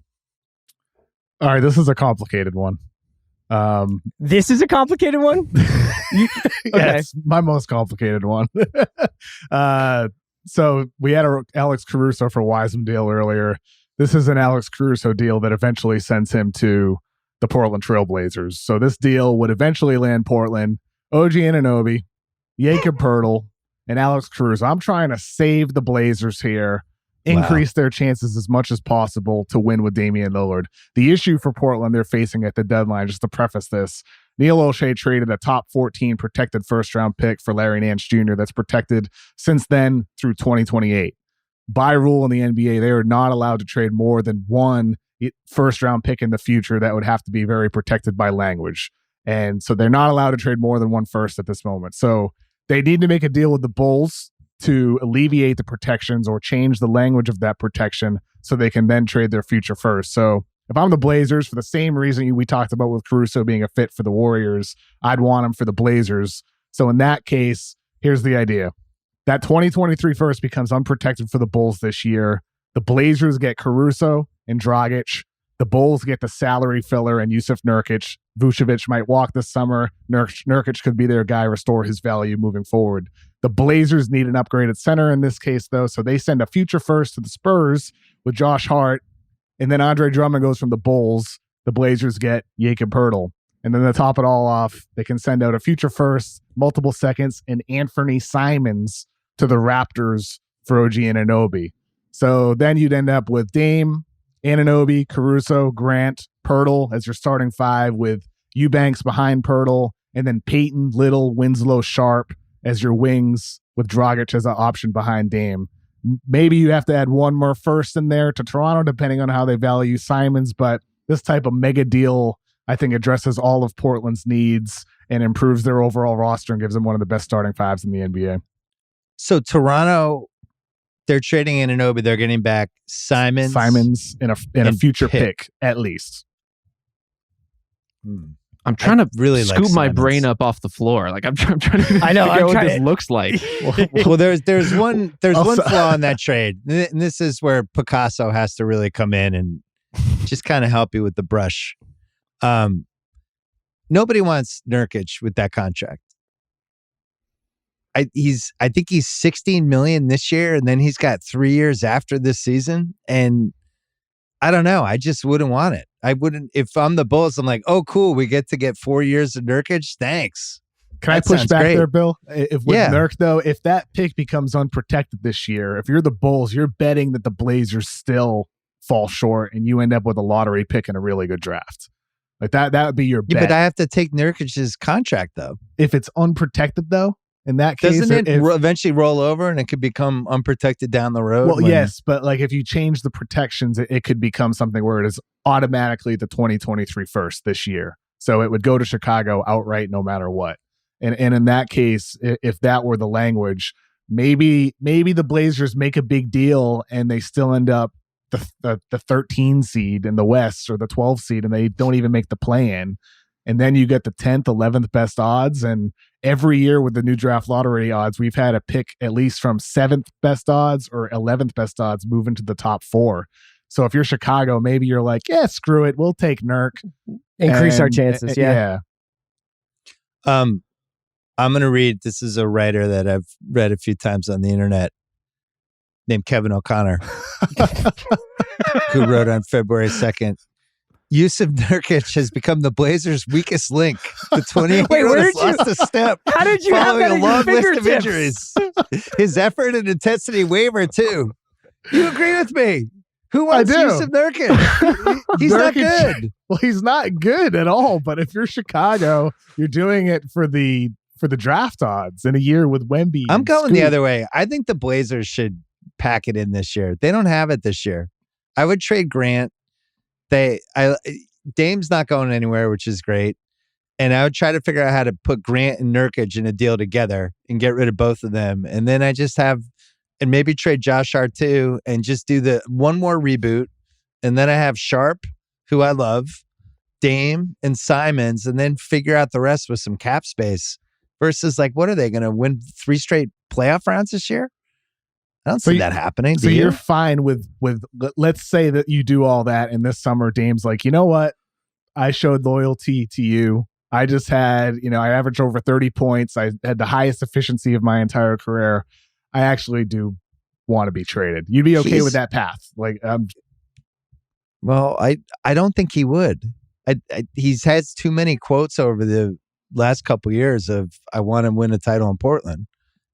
All right, this is a complicated one. This is a complicated one? Okay. Yeah, it's my most complicated one. So we had a Alex Caruso for Wiseman deal earlier. This is an Alex Caruso deal that eventually sends him to the Portland Trailblazers. So this deal would eventually land Portland, OG Anunoby, Jakob Poeltl, and Alex Caruso. I'm trying to save the Blazers here, increase their chances as much as possible to win with Damian Lillard. The issue for Portland they're facing at the deadline, just to preface this, Neil Olshey traded a top 14 protected first-round pick for Larry Nance Jr. that's protected since then through 2028. By rule in the NBA, they are not allowed to trade more than one first-round pick in the future. That would have to be very protected by language. And so they're not allowed to trade more than one first at this moment. So they need to make a deal with the Bulls to alleviate the protections or change the language of that protection so they can then trade their future first. So if I'm the Blazers, for the same reason we talked about with Caruso being a fit for the Warriors, I'd want him for the Blazers. So in that case, here's the idea. That 2023 first becomes unprotected for the Bulls this year. The Blazers get Caruso and Dragic. The Bulls get the salary filler and Yusuf Nurkic. Vucevic might walk this summer. Nurkic could be their guy, restore his value moving forward. The Blazers need an upgraded center in this case, though, so they send a future first to the Spurs with Josh Hart, and then Andre Drummond goes from the Bulls. The Blazers get Jakob Poeltl. And then to top it all off, they can send out a future first, multiple seconds, and Anthony Simons to the Raptors for OG Anunoby. So then you'd end up with Dame, Anunoby, Caruso, Grant, Poeltl as your starting five, with Eubanks behind Poeltl, and then Peyton, Little, Winslow, Sharp as your wings, with Dragic as an option behind Dame. Maybe you have to add one more first in there to Toronto, depending on how they value Simons, but this type of mega deal, I think, addresses all of Portland's needs and improves their overall roster and gives them one of the best starting fives in the NBA. So Toronto, they're trading Anunoby. They're getting back Simons and a future pick at least. I'm trying to really scoop my Simmons. brain up off the floor. Like I'm trying to figure I know, out what this looks like. Well, there's one flaw in that trade, and this is where Picasso has to really come in and just kind of help you with the brush. Nobody wants Nurkic with that contract. I think he's $16 million this year, and then he's got 3 years after this season. And I don't know. I just wouldn't want it. I wouldn't. If I'm the Bulls, I'm like, oh, cool. We get to get 4 years of Nurkic. Thanks. Can I push back there, Bill? If with Nurk, though, if that pick becomes unprotected this year, if you're the Bulls, you're betting that the Blazers still fall short and you end up with a lottery pick in a really good draft. Like that would be your bet. Yeah, but I have to take Nurkic's contract, though. If it's unprotected, though, in that case, doesn't it eventually roll over and it could become unprotected down the road? Well, yes, but like if you change the protections, it could become something where it is automatically the 2023 first this year. So it would go to Chicago outright no matter what. And in that case, if that were the language, maybe the Blazers make a big deal and they still end up the 13 seed in the West or the 12 seed and they don't even make the play-in. And then you get the 10th, 11th best odds. And every year with the new draft lottery odds, we've had a pick at least from 7th best odds or 11th best odds move into the top 4. So if you're Chicago, maybe you're like, yeah, screw it. We'll take Nurk. Increase our chances. Yeah. I'm going to read. This is a writer that I've read a few times on the internet named Kevin O'Connor, who wrote on February 2nd, Yusuf Nurkic has become the Blazers' weakest link. The 28-year-old has lost a step. How did you have that following a long at your list of injuries. His effort and intensity waver too. You agree with me? Who wants Yusuf Nurkic? He's not good. Well, he's not good at all. But if you're Chicago, you're doing it for the draft odds in a year with Wemby. I'm going the other way. I think the Blazers should pack it in this year. They don't have it this year. I would trade Grant. Dame's not going anywhere, which is great. And I would try to figure out how to put Grant and Nurkic in a deal together and get rid of both of them. And then I just have, and maybe trade Josh Hart too, and just do the one more reboot. And then I have Sharp, who I love, Dame and Simons, and then figure out the rest with some cap space versus like, what are they going to win 3 straight playoff rounds this year? I don't see that happening. So you're fine with let's say that you do all that and this summer Dame's like, you know what? I showed loyalty to you. I just had, I averaged over 30 points. I had the highest efficiency of my entire career. I actually do want to be traded. You'd be okay with that path. Like, well, I don't think he would. He's has too many quotes over the last couple of years of, I want to win a title in Portland.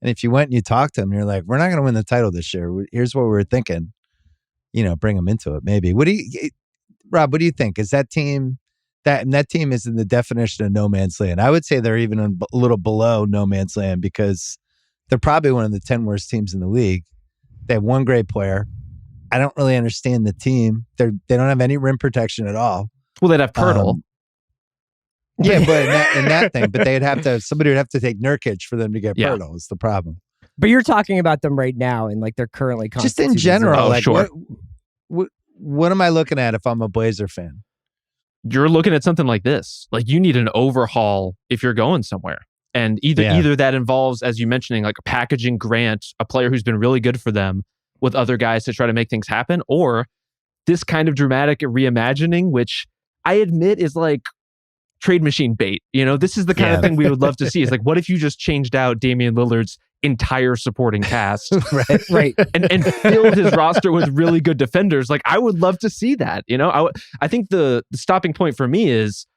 And if you went and you talked to him, you're like, we're not going to win the title this year. Here's what we're thinking. Bring him into it, maybe. Rob, what do you think? Is that team, That team is in the definition of no man's land. I would say they're even a little below no man's land because they're probably one of the 10 worst teams in the league. They have one great player. I don't really understand the team. They don't have any rim protection at all. Well, they'd have Pirtle. Yeah, but in that thing, but somebody would have to take Nurkic for them to get Pirtle. Is the problem. But you're talking about them right now, and like they're currently just in general. Like, sure. What am I looking at if I'm a Blazer fan? You're looking at something like this. Like you need an overhaul if you're going somewhere. And either that involves, as you mentioning, like packaging Grant, a player who's been really good for them, with other guys to try to make things happen, or this kind of dramatic reimagining, which I admit is like trade machine bait. You know, this is the kind of thing we would love to see. It's like, what if you just changed out Damian Lillard's entire supporting cast, right, and filled his roster with really good defenders? Like, I would love to see that. You know, I think the stopping point for me is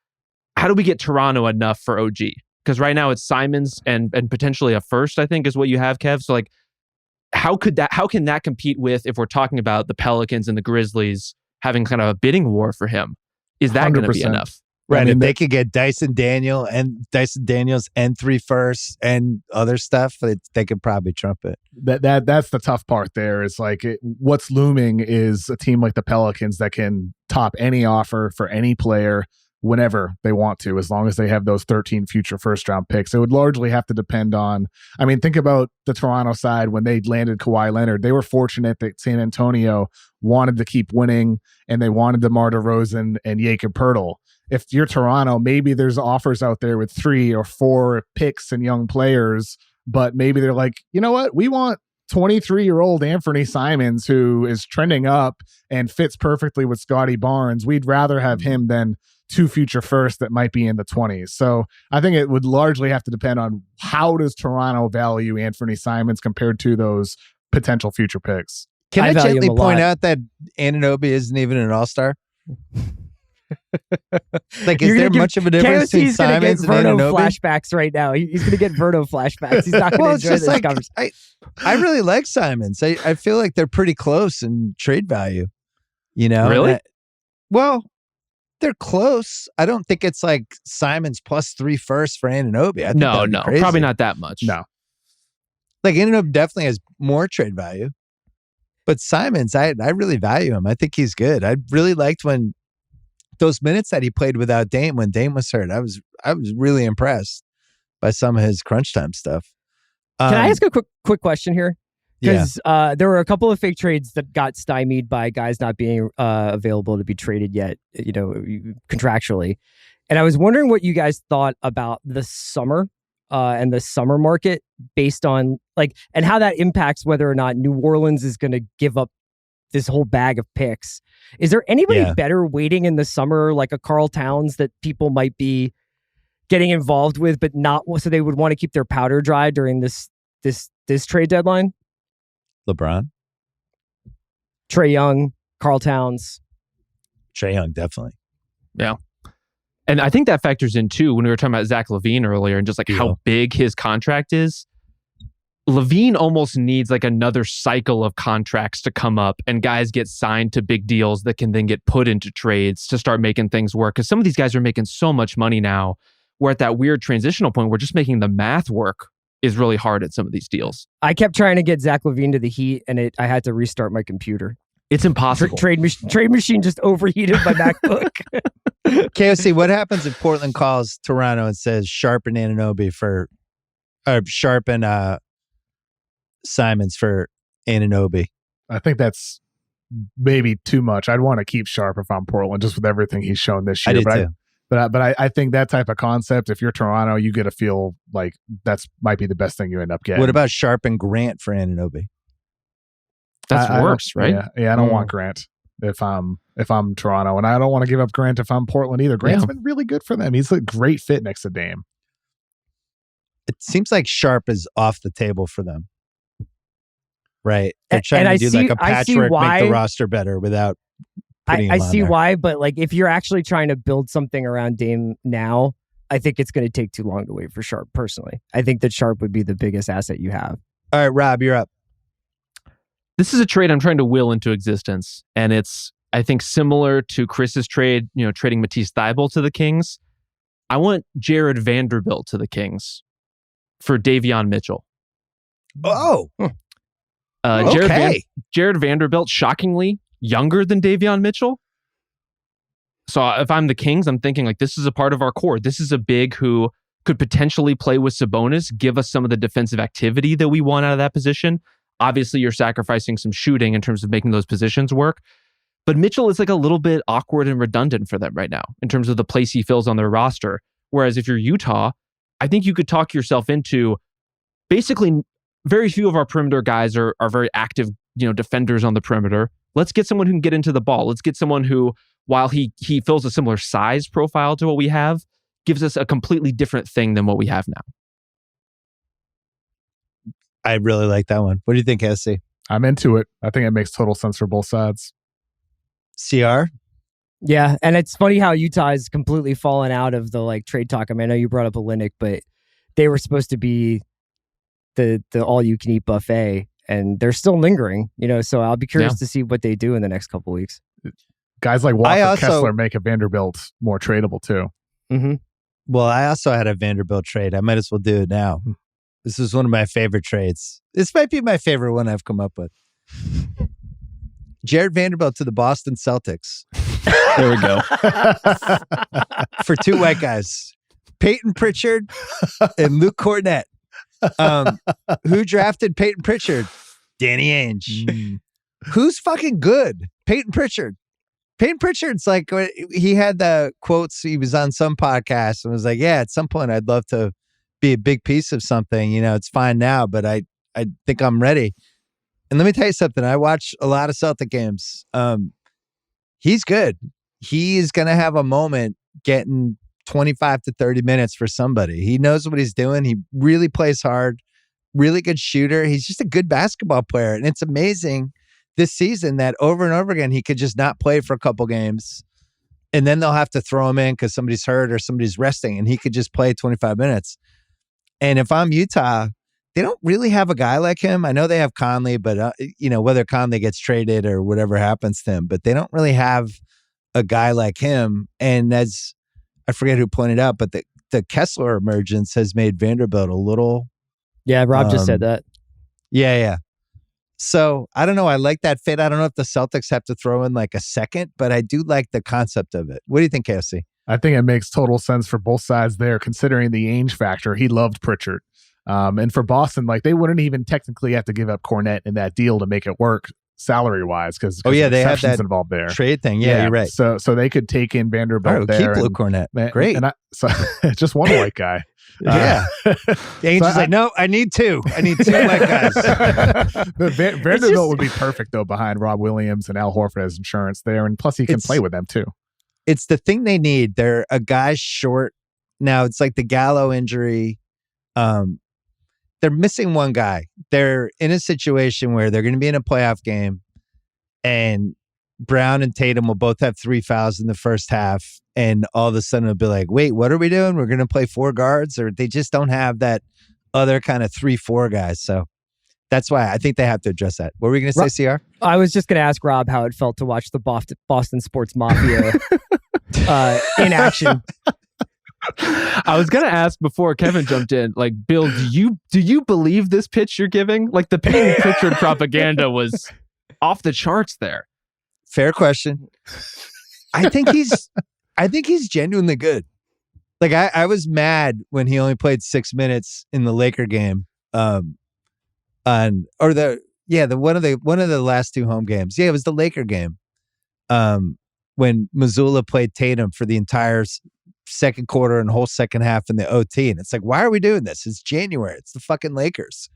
how do we get Toronto enough for OG? Because right now it's Simmons and potentially a first, I think, is what you have, Kev. So like, how can that compete with, if we're talking about the Pelicans and the Grizzlies having kind of a bidding war for him? Is that going to be enough? Right. I mean, if they could get Dyson Daniels and 3 firsts and other stuff, they could probably trump it. That's the tough part there is like what's looming is a team like the Pelicans that can top any offer for any player whenever they want to, as long as they have those 13 future first round picks. It would largely have to depend on, I mean, think about the Toronto side when they landed Kawhi Leonard. They were fortunate that San Antonio wanted to keep winning and they wanted DeMar DeRozan and Jakob Poeltl. If you're Toronto, maybe there's offers out there with 3 or 4 picks and young players, but maybe they're like, you know what? We want 23-year-old Anthony Simmons, who is trending up and fits perfectly with Scotty Barnes. We'd rather have him than 2 future firsts that might be in the 20s. So I think it would largely have to depend on how does Toronto value Anthony Simmons compared to those potential future picks. Can I gently point out that Anunoby isn't even an all-star? Like, is there much of a difference between Simmons and Anunoby? Flashbacks right now. He's going to get Verno flashbacks. He's not going to enjoy this conversation. I really like Simmons. I feel like they're pretty close in trade value. You know, really? Well, they're close. I don't think it's like Simmons plus 3 firsts for Anunoby. No, probably not that much. No, like Anunoby definitely has more trade value, but Simmons, I really value him. I think he's good. I really liked when those minutes that he played without Dame when Dame was hurt. I was really impressed by some of his crunch time stuff. Can I ask a quick question here? Because there were a couple of fake trades that got stymied by guys not being available to be traded yet, you know, contractually. And I was wondering what you guys thought about the summer and the summer market based on like, and how that impacts whether or not New Orleans is going to give up this whole bag of picks. Is there anybody better waiting in the summer, like a Karl Towns, that people might be getting involved with, but not so they would want to keep their powder dry during this trade deadline? LeBron, Trae Young, Karl Towns. Trae Young, definitely. Yeah. And I think that factors in too when we were talking about Zach LaVine earlier and just like how big his contract is. LaVine almost needs like another cycle of contracts to come up and guys get signed to big deals that can then get put into trades to start making things work. Because some of these guys are making so much money now. We're at that weird transitional point where just making the math work is really hard at some of these deals. I kept trying to get Zach LaVine to the Heat and I had to restart my computer. It's impossible. Trade machine just overheated my MacBook. KOC, what happens if Portland calls Toronto and says Sharp and Anunoby for Sharp and Simmons for Anunoby? I think that's maybe too much. I'd want to keep Sharp if I'm Portland, just with everything he's shown this year. I did too. But I think that type of concept, if you're Toronto, you get to feel like that's might be the best thing you end up getting. What about Sharp and Grant for Anunoby? That's worse, right? Yeah, I don't want Grant if I'm Toronto, and I don't want to give up Grant if I'm Portland either. Grant's been really good for them. He's a great fit next to Dame. It seems like Sharp is off the table for them. Right. They're trying to do like a patchwork, make the roster better without putting him on see there. why, but like if you're actually trying to build something around Dame now, I think it's going to take too long to wait for Sharp, personally. I think that Sharp would be the biggest asset you have. All right, Rob, you're up. This is a trade I'm trying to will into existence, and it's I think similar to Chris's trade, trading Matisse Thybulle to the Kings, I want Jared Vanderbilt to the Kings for Davion Mitchell. Oh, Jared Vanderbilt, shockingly younger than Davion Mitchell. So if I'm the Kings, I'm thinking like this is a part of our core. This is a big who could potentially play with Sabonis, give us some of the defensive activity that we want out of that position. Obviously, you're sacrificing some shooting in terms of making those positions work. But Mitchell is like a little bit awkward and redundant for them right now in terms of the place he fills on their roster. Whereas if you're Utah, I think you could talk yourself into basically very few of our perimeter guys are very active, defenders on the perimeter. Let's get someone who can get into the ball. Let's get someone who, while he fills a similar size profile to what we have, gives us a completely different thing than what we have now. I really like that one. What do you think, SC? I'm into it. I think it makes total sense for both sides. CR? Yeah, and it's funny how Utah has completely fallen out of the trade talk. I mean, I know you brought up Olynyk, but they were supposed to be the all-you-can-eat buffet, and they're still lingering, so I'll be curious to see what they do in the next couple of weeks. Guys like Walker Kessler make a Vanderbilt more tradable, too. Mm-hmm. Well, I also had a Vanderbilt trade. I might as well do it now. This is one of my favorite trades. This might be my favorite one I've come up with. Jared Vanderbilt to the Boston Celtics. There we go. For two white guys. Peyton Pritchard and Luke Cornett. Who drafted Peyton Pritchard? Danny Ainge. Who's fucking good? Peyton Pritchard. Peyton Pritchard's like, he had the quotes, he was on some podcast and was like, yeah, at some point I'd love to be a big piece of something. It's fine now, but I think I'm ready. And let me tell you something. I watch a lot of Celtic games. He's good. He is going to have a moment getting 25 to 30 minutes for somebody. He knows what he's doing. He really plays hard, really good shooter. He's just a good basketball player. And it's amazing this season that over and over again, he could just not play for a couple games. And then they'll have to throw him in because somebody's hurt or somebody's resting. And he could just play 25 minutes. And if I'm Utah, they don't really have a guy like him. I know they have Conley, but whether Conley gets traded or whatever happens to him, but they don't really have a guy like him. And as I forget who pointed out, but the Kessler emergence has made Vanderbilt a little. Yeah, Rob just said that. Yeah. So I don't know. I like that fit. I don't know if the Celtics have to throw in like a second, but I do like the concept of it. What do you think, KFC? I think it makes total sense for both sides there, considering the Ainge factor. He loved Pritchard. And for Boston, they wouldn't even technically have to give up Cornette in that deal to make it work salary-wise because they have that involved there. Trade thing. Yeah, you're right. So they could take in Vanderbilt there. Keep Luke Cornette. Great. And just one white guy. Yeah. Ainge is like, no, I need two. I need two white guys. Vanderbilt would be perfect, though, behind Rob Williams and Al Horford as insurance there. And plus, he can play with them, too. It's the thing they need. They're a guy short. Now, it's like the Gallo injury. They're missing one guy. They're in a situation where they're going to be in a playoff game and Brown and Tatum will both have 3 fouls in the first half. And all of a sudden it'll be like, wait, what are we doing? We're going to play 4 guards, or they just don't have that other kind of 3-4 guys. So that's why I think they have to address that. What were we going to say, CR? I was just going to ask Rob how it felt to watch the Boston Sports Mafia in action. I was gonna ask before Kevin jumped in, Bill, do you believe this pitch you're giving? The Peyton Pritchard propaganda was off the charts there. Fair question. I think he's genuinely good. I was mad when he only played 6 minutes in the Laker game. One of the last 2 home games. Yeah, it was the Laker game. When Mazzulla played Tatum for the entire second quarter and whole second half in the OT. And it's like, why are we doing this? It's January. It's the fucking Lakers.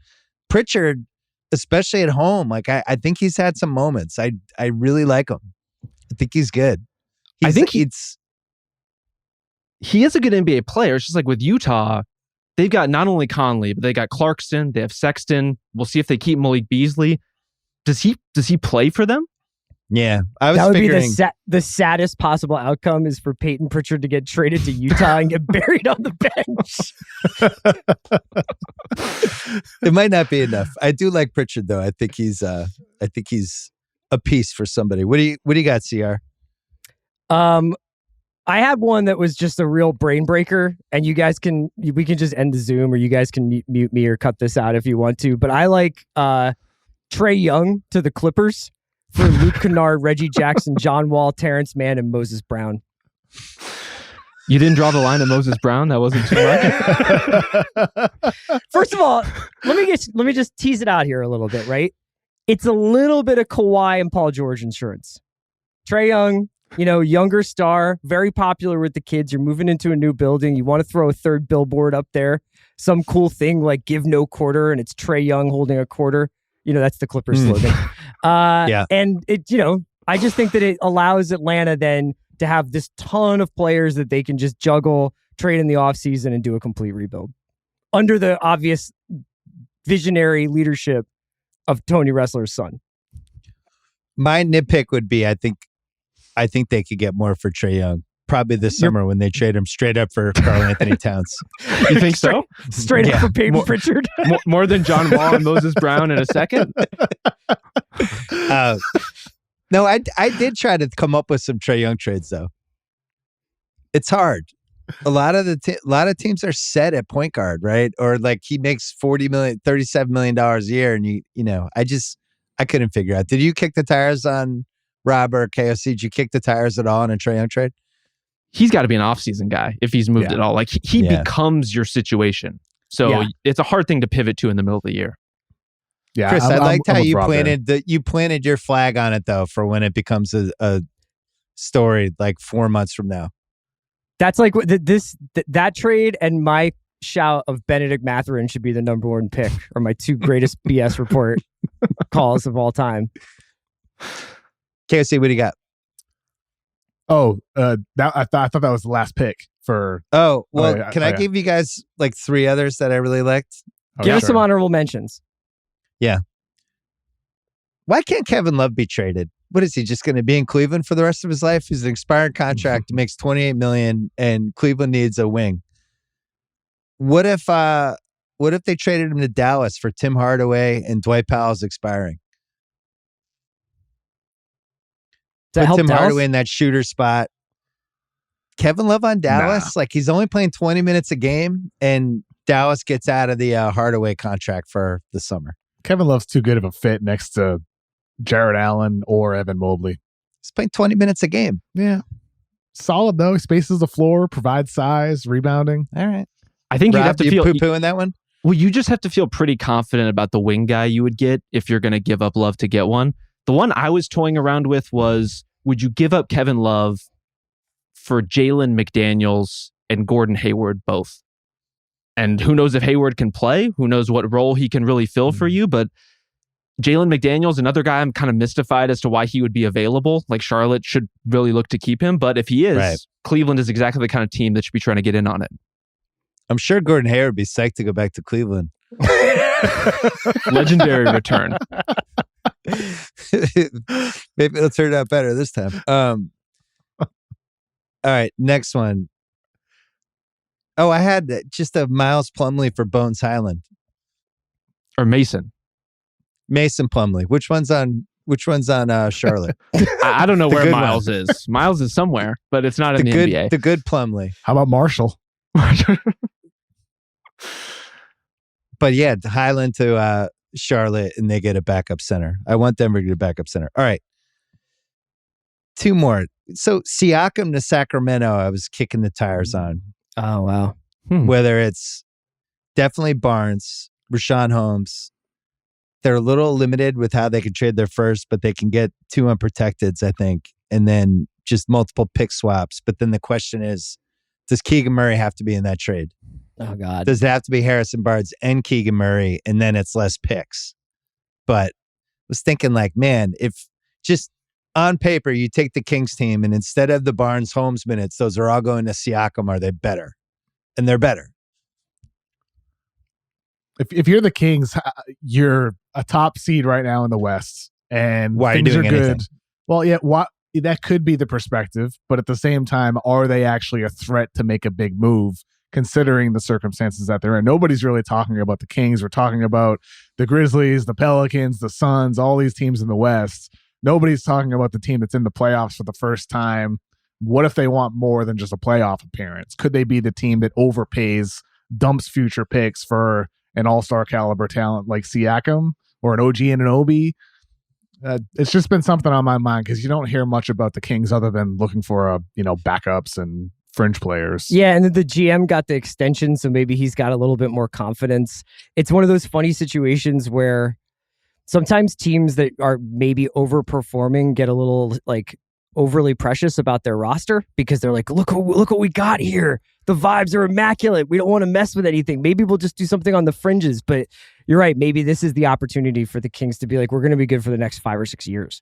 Pritchard, especially at home, I think he's had some moments. I really like him. I think he's good. I think he is a good NBA player. It's just with Utah, they've got not only Conley, but they got Clarkson, they have Sexton. We'll see if they keep Malik Beasley. Does he play for them? Yeah, I was that would figuring be the saddest possible outcome is for Peyton Pritchard to get traded to Utah and get buried on the bench. It might not be enough. I do like Pritchard though. I think he's a piece for somebody. What do you got, CR? I had one that was just a real brain breaker, and we can just end the Zoom, or you guys can mute me or cut this out if you want to. But I like Trae Young to the Clippers for Luke Kennard, Reggie Jackson, John Wall, Terrence Mann, and Moses Brown. You didn't draw the line at Moses Brown? That wasn't too much? First of all, let me just tease it out here a little bit, right? It's a little bit of Kawhi and Paul George insurance. Trae Young, younger star, very popular with the kids. You're moving into a new building. You want to throw a third billboard up there. Some cool thing like give no quarter, and it's Trae Young holding a quarter. That's the Clippers slogan. Yeah. And it, I just think that it allows Atlanta then to have this ton of players that they can just juggle, trade in the offseason, and do a complete rebuild under the obvious visionary leadership of Tony Wrestler's son. My nitpick would be, I think they could get more for Trae Young. Probably this summer when they trade him straight up for Karl Anthony Towns. You think so? Straight up for Peyton Pritchard? More than John Wall and Moses Brown in a second? No, I did try to come up with some Trae Young trades, though. It's hard. A lot of teams are set at point guard, right? Or like he makes $37 million a year, and I couldn't figure out. Did you kick the tires on Rob or KOC? Did you kick the tires at all in a Trae Young trade? He's got to be an off-season guy if he's moved at all. Like he becomes your situation. So it's a hard thing to pivot to in the middle of the year. Yeah, Chris, I liked how you planted your flag on it though for when it becomes a story like 4 months from now. That's like that trade and my shout of Benedict Mathurin should be the number one pick, or my two greatest BS report calls of all time. KOC, what do you got? Oh, I thought that was the last pick for. Oh, well, can I give you guys like three others that I really liked? Give us some honorable mentions. Yeah. Why can't Kevin Love be traded? What is he just going to be in Cleveland for the rest of his life? He's an expired contract, makes $28 million, and Cleveland needs a wing. What if they traded him to Dallas for Tim Hardaway and Dwight Powell's expiring? Put Tim Hardaway in that shooter spot. Kevin Love on Dallas, like he's only playing 20 minutes a game, and Dallas gets out of the Hardaway contract for the summer. Kevin Love's too good of a fit next to Jared Allen or Evan Mobley. He's playing 20 minutes a game. Yeah. Solid, though. He spaces the floor, provides size, rebounding. All right. I think Rob, you'd have to feel poo-pooing that one? Well, you just have to feel pretty confident about the wing guy you would get if you're going to give up Love to get one. The one I was toying around with was, would you give up Kevin Love for Jalen McDaniels and Gordon Hayward both? And who knows if Hayward can play? Who knows what role he can really fill for you? But Jalen McDaniels, another guy I'm kind of mystified as to why he would be available. Like Charlotte should really look to keep him. But if he is, Cleveland is exactly the kind of team that should be trying to get in on it. I'm sure Gordon Hayward would be psyched to go back to Cleveland. Legendary return. Maybe it'll turn out better this time. All right, next one. Oh, I had just a Miles Plumlee for Bones Highland. Or Mason Plumlee. Which one's on Charlotte? I don't know where Miles is. Miles is somewhere, but it's not in the NBA. The good Plumlee. How about Marshall? But yeah, Highland to Charlotte, and they get a backup center. I want Denver to get a backup center. All right. Two more. So Siakam to Sacramento, I was kicking the tires on. Oh, wow. Whether it's definitely Barnes, Rashawn Holmes. They're a little limited with how they can trade their first, but they can get two unprotecteds, I think, and then just multiple pick swaps. But then the question is, does Keegan Murray have to be in that trade? Oh, God. Does it have to be Harrison Barnes and Keegan Murray, and then it's less picks? But I was thinking like, man, if just on paper you take the Kings team and instead of the Barnes Holmes minutes, those are all going to Siakam, are they better? And they're better. If you're the Kings, you're a top seed right now in the West, and why things are you doing are good. anything? Well, yeah, that could be the perspective, but at the same time, are they actually a threat to make a big move, considering the circumstances that they're in? Nobody's really talking about the Kings. We're talking about the Grizzlies, the Pelicans, the Suns, all these teams in the West Nobody's talking about the team that's in the playoffs for the first time. What if they want more than just a playoff appearance? Could they be the team that overpays, dumps future picks for an all-star caliber talent like Siakam or an OG Anunoby? It's just been something on my mind because you don't hear much about the Kings other than looking for backups and fringe players. Yeah, and then the GM got the extension, so maybe he's got a little bit more confidence. It's one of those funny situations where sometimes teams that are maybe overperforming get a little like overly precious about their roster because they're like, look what we got here. The vibes are immaculate. We don't want to mess with anything. Maybe we'll just do something on the fringes. But you're right. Maybe this is the opportunity for the Kings to be like, we're going to be good for the next 5 or 6 years.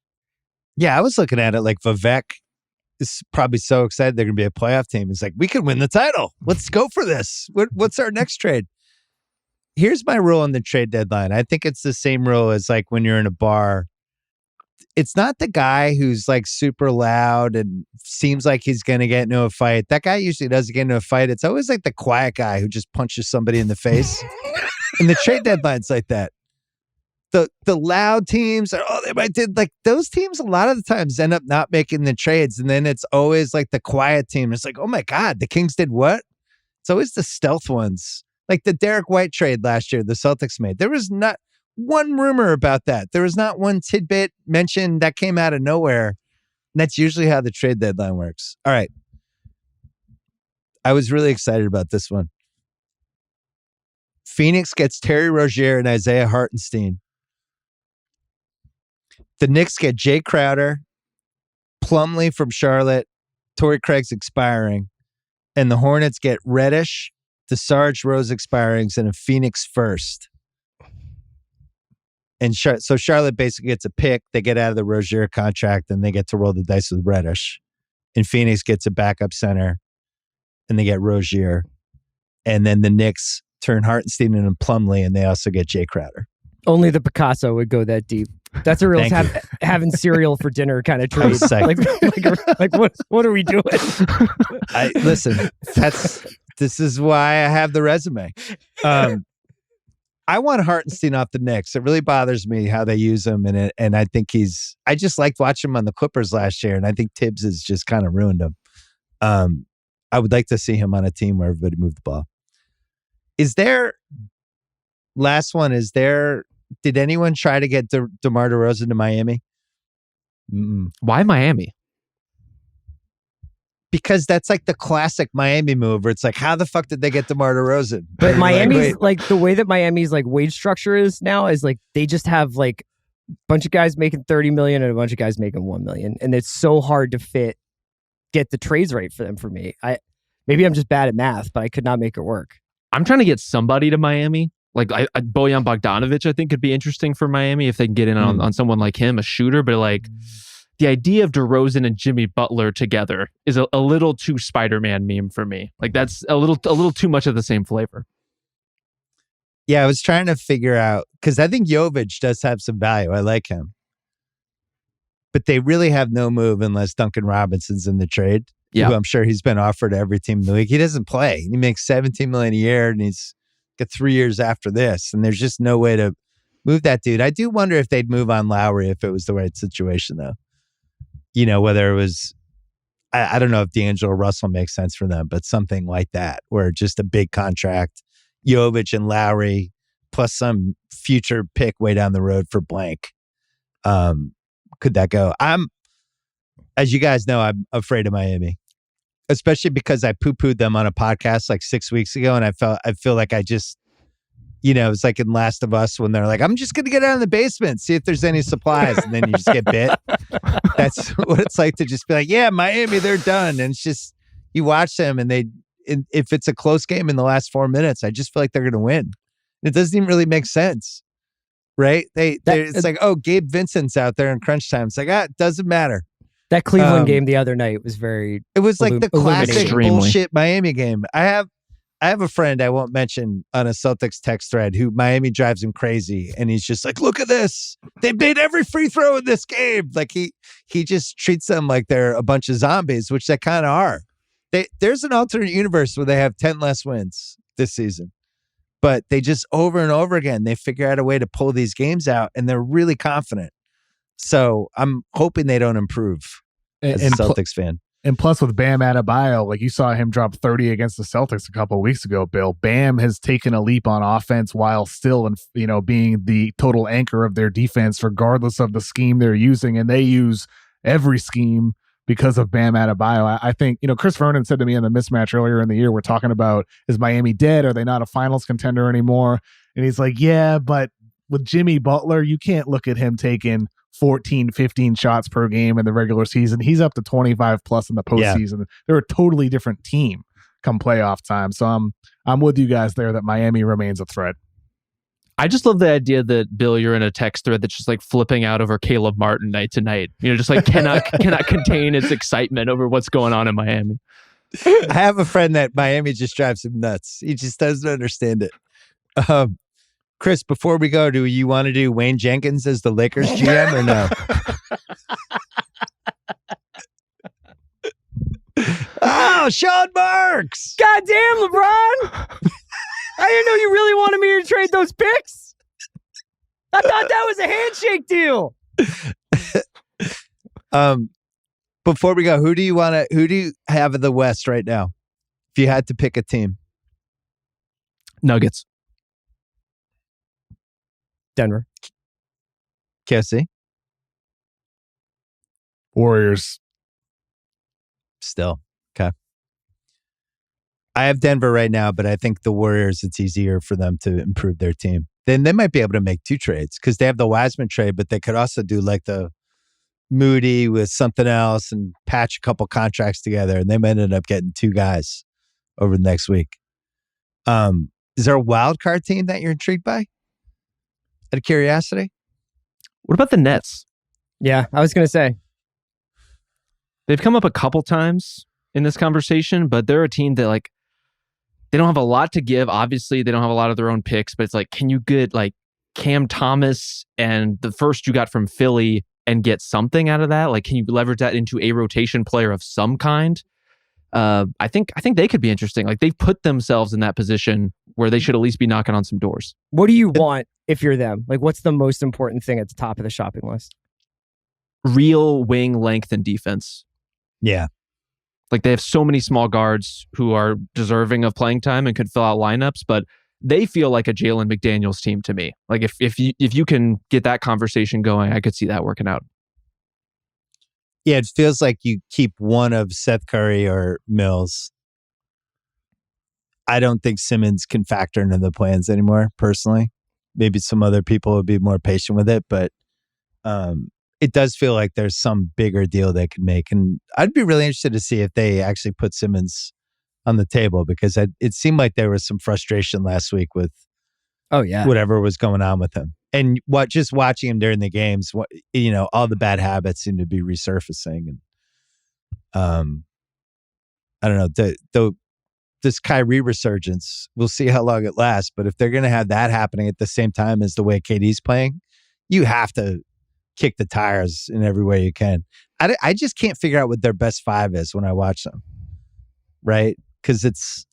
Yeah, I was looking at it like Vivek is probably so excited they're going to be a playoff team. It's like, we can win the title. Let's go for this. What's our next trade? Here's my rule on the trade deadline. I think it's the same rule as like when you're in a bar. It's not the guy who's like super loud and seems like he's going to get into a fight. That guy usually doesn't get into a fight. It's always like the quiet guy who just punches somebody in the face. And the trade deadline's like that. The loud teams are, they might did like those teams a lot of the times end up not making the trades. And then it's always like the quiet team. It's like, oh my God, the Kings did what? It's always the stealth ones. Like the Derek White trade last year, the Celtics made. There was not one rumor about that. There was not one tidbit mentioned that came out of nowhere. And that's usually how the trade deadline works. All right. I was really excited about this one. Phoenix gets Terry Rozier and Isaiah Hartenstein. The Knicks get Jay Crowder, Plumlee from Charlotte, Torrey Craig's expiring, and the Hornets get Reddish, DeSarge Rose expirings, and a Phoenix first. And so Charlotte basically gets a pick. They get out of the Rozier contract, and they get to roll the dice with Reddish. And Phoenix gets a backup center, and they get Rozier. And then the Knicks turn Hartenstein into Plumlee, and they also get Jay Crowder. Only the Picasso would go that deep. That's a real having cereal for dinner kind of trade. Like what are we doing? Listen, this is why I have the resume. I want Hartenstein off the Knicks. It really bothers me how they use him, and I think I just liked watching him on the Clippers last year, and I think Tibbs has just kind of ruined him. I would like to see him on a team where everybody moved the ball. Did anyone try to get DeMar DeRozan to Miami? Why Miami? Because that's like the classic Miami move where it's like, how the fuck did they get DeMar DeRozan? But Miami's like the way that Miami's like wage structure is now is like they just have like a bunch of guys making $30 million and a bunch of guys making $1 million. And it's so hard to get the trades right for them for me. Maybe I'm just bad at math, but I could not make it work. I'm trying to get somebody to Miami. Like Bojan Bogdanovic, I think could be interesting for Miami if they can get in on someone like him, a shooter. But like the idea of DeRozan and Jimmy Butler together is a little too Spider-Man meme for me. Like that's a little too much of the same flavor. Yeah, I was trying to figure out because I think Jovic does have some value. I like him, but they really have no move unless Duncan Robinson's in the trade. Yeah, who I'm sure he's been offered to every team in the league. He doesn't play. He makes $17 million a year, and he's got 3 years after this, and there's just no way to move that dude. I do wonder if they'd move on Lowry if it was the right situation, though. You know, whether it was, I don't know if D'Angelo Russell makes sense for them, but something like that, where just a big contract, Jovic and Lowry, plus some future pick way down the road for blank. Could that go? As you guys know, I'm afraid of Miami, especially because I poo-pooed them on a podcast like 6 weeks ago, and I feel like I just, it's like in Last of Us when they're like, I'm just going to get out of the basement, see if there's any supplies, and then you just get bit. That's what it's like to just be like, yeah, Miami, they're done. And it's just, you watch them, and if it's a close game in the last 4 minutes, I just feel like they're going to win. It doesn't even really make sense, right? It's like, oh, Gabe Vincent's out there in crunch time. It's like, it doesn't matter. That Cleveland game the other night was it was like the classic bullshit Miami game. I have a friend I won't mention on a Celtics text thread who Miami drives him crazy. And he's just like, look at this. They made every free throw in this game. Like he just treats them like they're a bunch of zombies, which they kind of are. There's an alternate universe where they have 10 less wins this season. But they just over and over again, they figure out a way to pull these games out, and they're really confident. So I'm hoping they don't improve as a Celtics fan. And plus with Bam Adebayo, like you saw him drop 30 against the Celtics a couple of weeks ago, Bill. Bam has taken a leap on offense while still, being the total anchor of their defense, regardless of the scheme they're using. And they use every scheme because of Bam Adebayo. I think, Chris Vernon said to me in the mismatch earlier in the year, we're talking about, is Miami dead? Are they not a finals contender anymore? And he's like, yeah, but with Jimmy Butler, you can't look at him taking 14, 15 shots per game in the regular season. He's up to 25 plus in the postseason. Yeah. They're a totally different team come playoff time. So I'm with you guys there that Miami remains a threat. I just love the idea that, Bill, you're in a text thread that's just like flipping out over Caleb Martin night to night. Just like cannot contain its excitement over what's going on in Miami. I have a friend that Miami just drives him nuts. He just doesn't understand it. Chris, before we go, do you want to do Wayne Jenkins as the Lakers GM or no? Oh, Sean Marks! Goddamn, LeBron! I didn't know you really wanted me to trade those picks. I thought that was a handshake deal. Before we go, who do you have in the West right now? If you had to pick a team. Nuggets. Denver. Cassie. Warriors. Still. Okay. I have Denver right now, but I think the Warriors, it's easier for them to improve their team. Then they might be able to make 2 trades because they have the Wiseman trade, but they could also do like the Moody with something else and patch a couple contracts together, and they might end up getting 2 guys over the next week. Is there a wild card team that you're intrigued by? Out of curiosity? What about the Nets? Yeah, I was going to say. They've come up a couple times in this conversation, but they're a team that they don't have a lot to give. Obviously, they don't have a lot of their own picks, but it's like, can you get like Cam Thomas and the first you got from Philly and get something out of that? Like, can you leverage that into a rotation player of some kind? I think they could be interesting. Like, they've put themselves in that position where they should at least be knocking on some doors. What do you want if you're them? Like, what's the most important thing at the top of the shopping list? Real wing length and defense. Yeah. Like, they have so many small guards who are deserving of playing time and could fill out lineups, but they feel like a Jalen McDaniels team to me. Like, if you can get that conversation going, I could see that working out. Yeah, it feels like you keep one of Seth Curry or Mills. I don't think Simmons can factor into the plans anymore, personally. Maybe some other people would be more patient with it, but it does feel like there's some bigger deal they could make. And I'd be really interested to see if they actually put Simmons on the table, because it seemed like there was some frustration last week with whatever was going on with him. And just watching him during the games, all the bad habits seem to be resurfacing. And I don't know, this Kyrie resurgence, we'll see how long it lasts. But if they're going to have that happening at the same time as the way KD's playing, you have to kick the tires in every way you can. I just can't figure out what their best 5 is when I watch them, right? Because it's,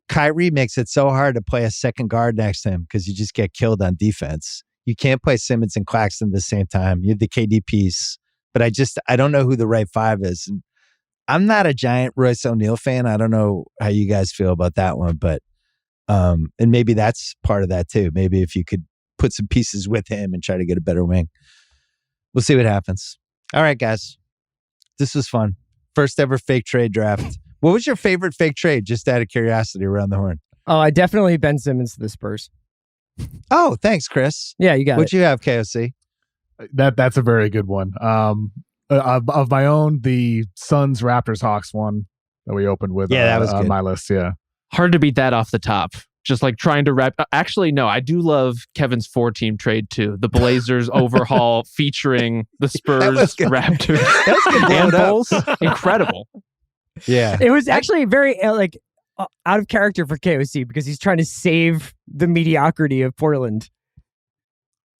Kyrie makes it so hard to play a second guard next to him because you just get killed on defense. You can't play Simmons and Claxton at the same time. You have the KD piece, but I don't know who the right 5 is. And I'm not a giant Royce O'Neal fan. I don't know how you guys feel about that one, but and maybe that's part of that too. Maybe if you could put some pieces with him and try to get a better wing. We'll see what happens. All right, guys. This was fun. First ever fake trade draft. What was your favorite fake trade, just out of curiosity, around the horn? Oh, I definitely Ben Simmons to the Spurs. Oh, thanks, Chris. Yeah, you got What'd you have, KOC? That's a very good one. Of my own, the Suns, Raptors, Hawks one that we opened with. Yeah, that was on good. My list. Yeah, hard to beat that off the top. Just like trying to wrap. Actually, no, I do love Kevin's 4-team trade too. The Blazers overhaul featuring the Spurs, Raptors, and Bulls. Incredible. Yeah, it was actually very out of character for KOC because he's trying to save the mediocrity of Portland.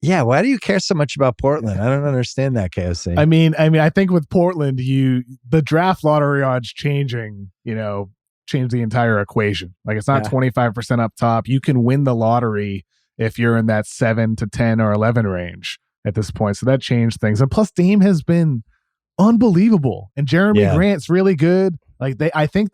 Yeah, why do you care so much about Portland? I don't understand that, KOC. I mean, I think with Portland, the draft lottery odds changing, change the entire equation. Like, it's not 25% up top. You can win the lottery if you're in that 7 to 10 or 11 range. at this point. So that changed things. And plus Dame has been unbelievable. And Jeremy Grant's really good. Like I think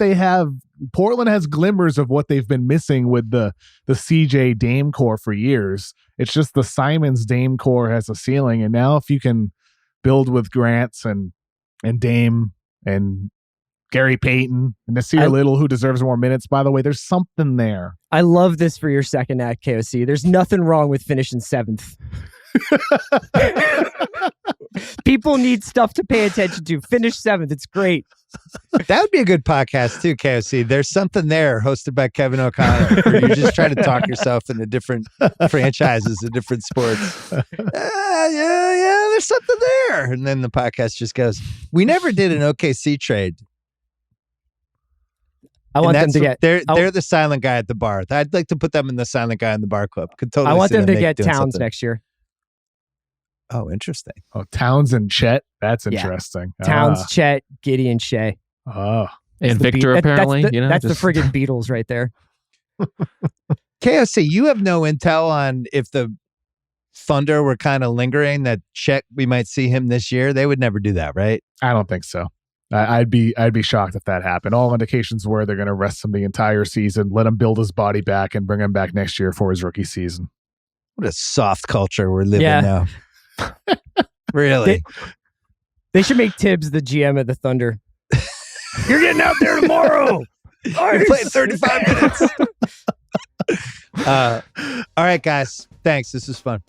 Portland has glimmers of what they've been missing with the CJ Dame core for years. It's just the Simons Dame core has a ceiling. And now if you can build with Grants and Dame and Gary Payton and Nasir Little, who deserves more minutes, by the way, there's something there. I love this for your second act, KOC. There's nothing wrong with finishing 7th. People need stuff to pay attention to. Finish 7th. It's great. That would be a good podcast too, KOC. There's something there, hosted by Kevin O'Connor, where you're just trying to talk yourself into different franchises and different sports. Yeah, there's something there. And then the podcast just goes, we never did an OKC trade. I want them to get. They're the silent guy at the bar. I'd like to put them in the silent guy in the bar club. Could totally. I want see them to get doing Towns something. next year. Oh, interesting. Oh, Towns and Chet. That's interesting. Towns, Chet, Giddey, and Shea. Oh, and Victor apparently. That's the friggin' Beatles right there. KOC, you have no intel on if the Thunder were kind of lingering that Chet, we might see him this year. They would never do that, right? I don't think so. I'd be shocked if that happened. All indications were they're going to rest him the entire season, let him build his body back, and bring him back next year for his rookie season. What a soft culture we're living now. Really? They should make Tibbs the GM of the Thunder. You're getting out there tomorrow. You're playing 35 minutes. All right, guys. Thanks. This was fun.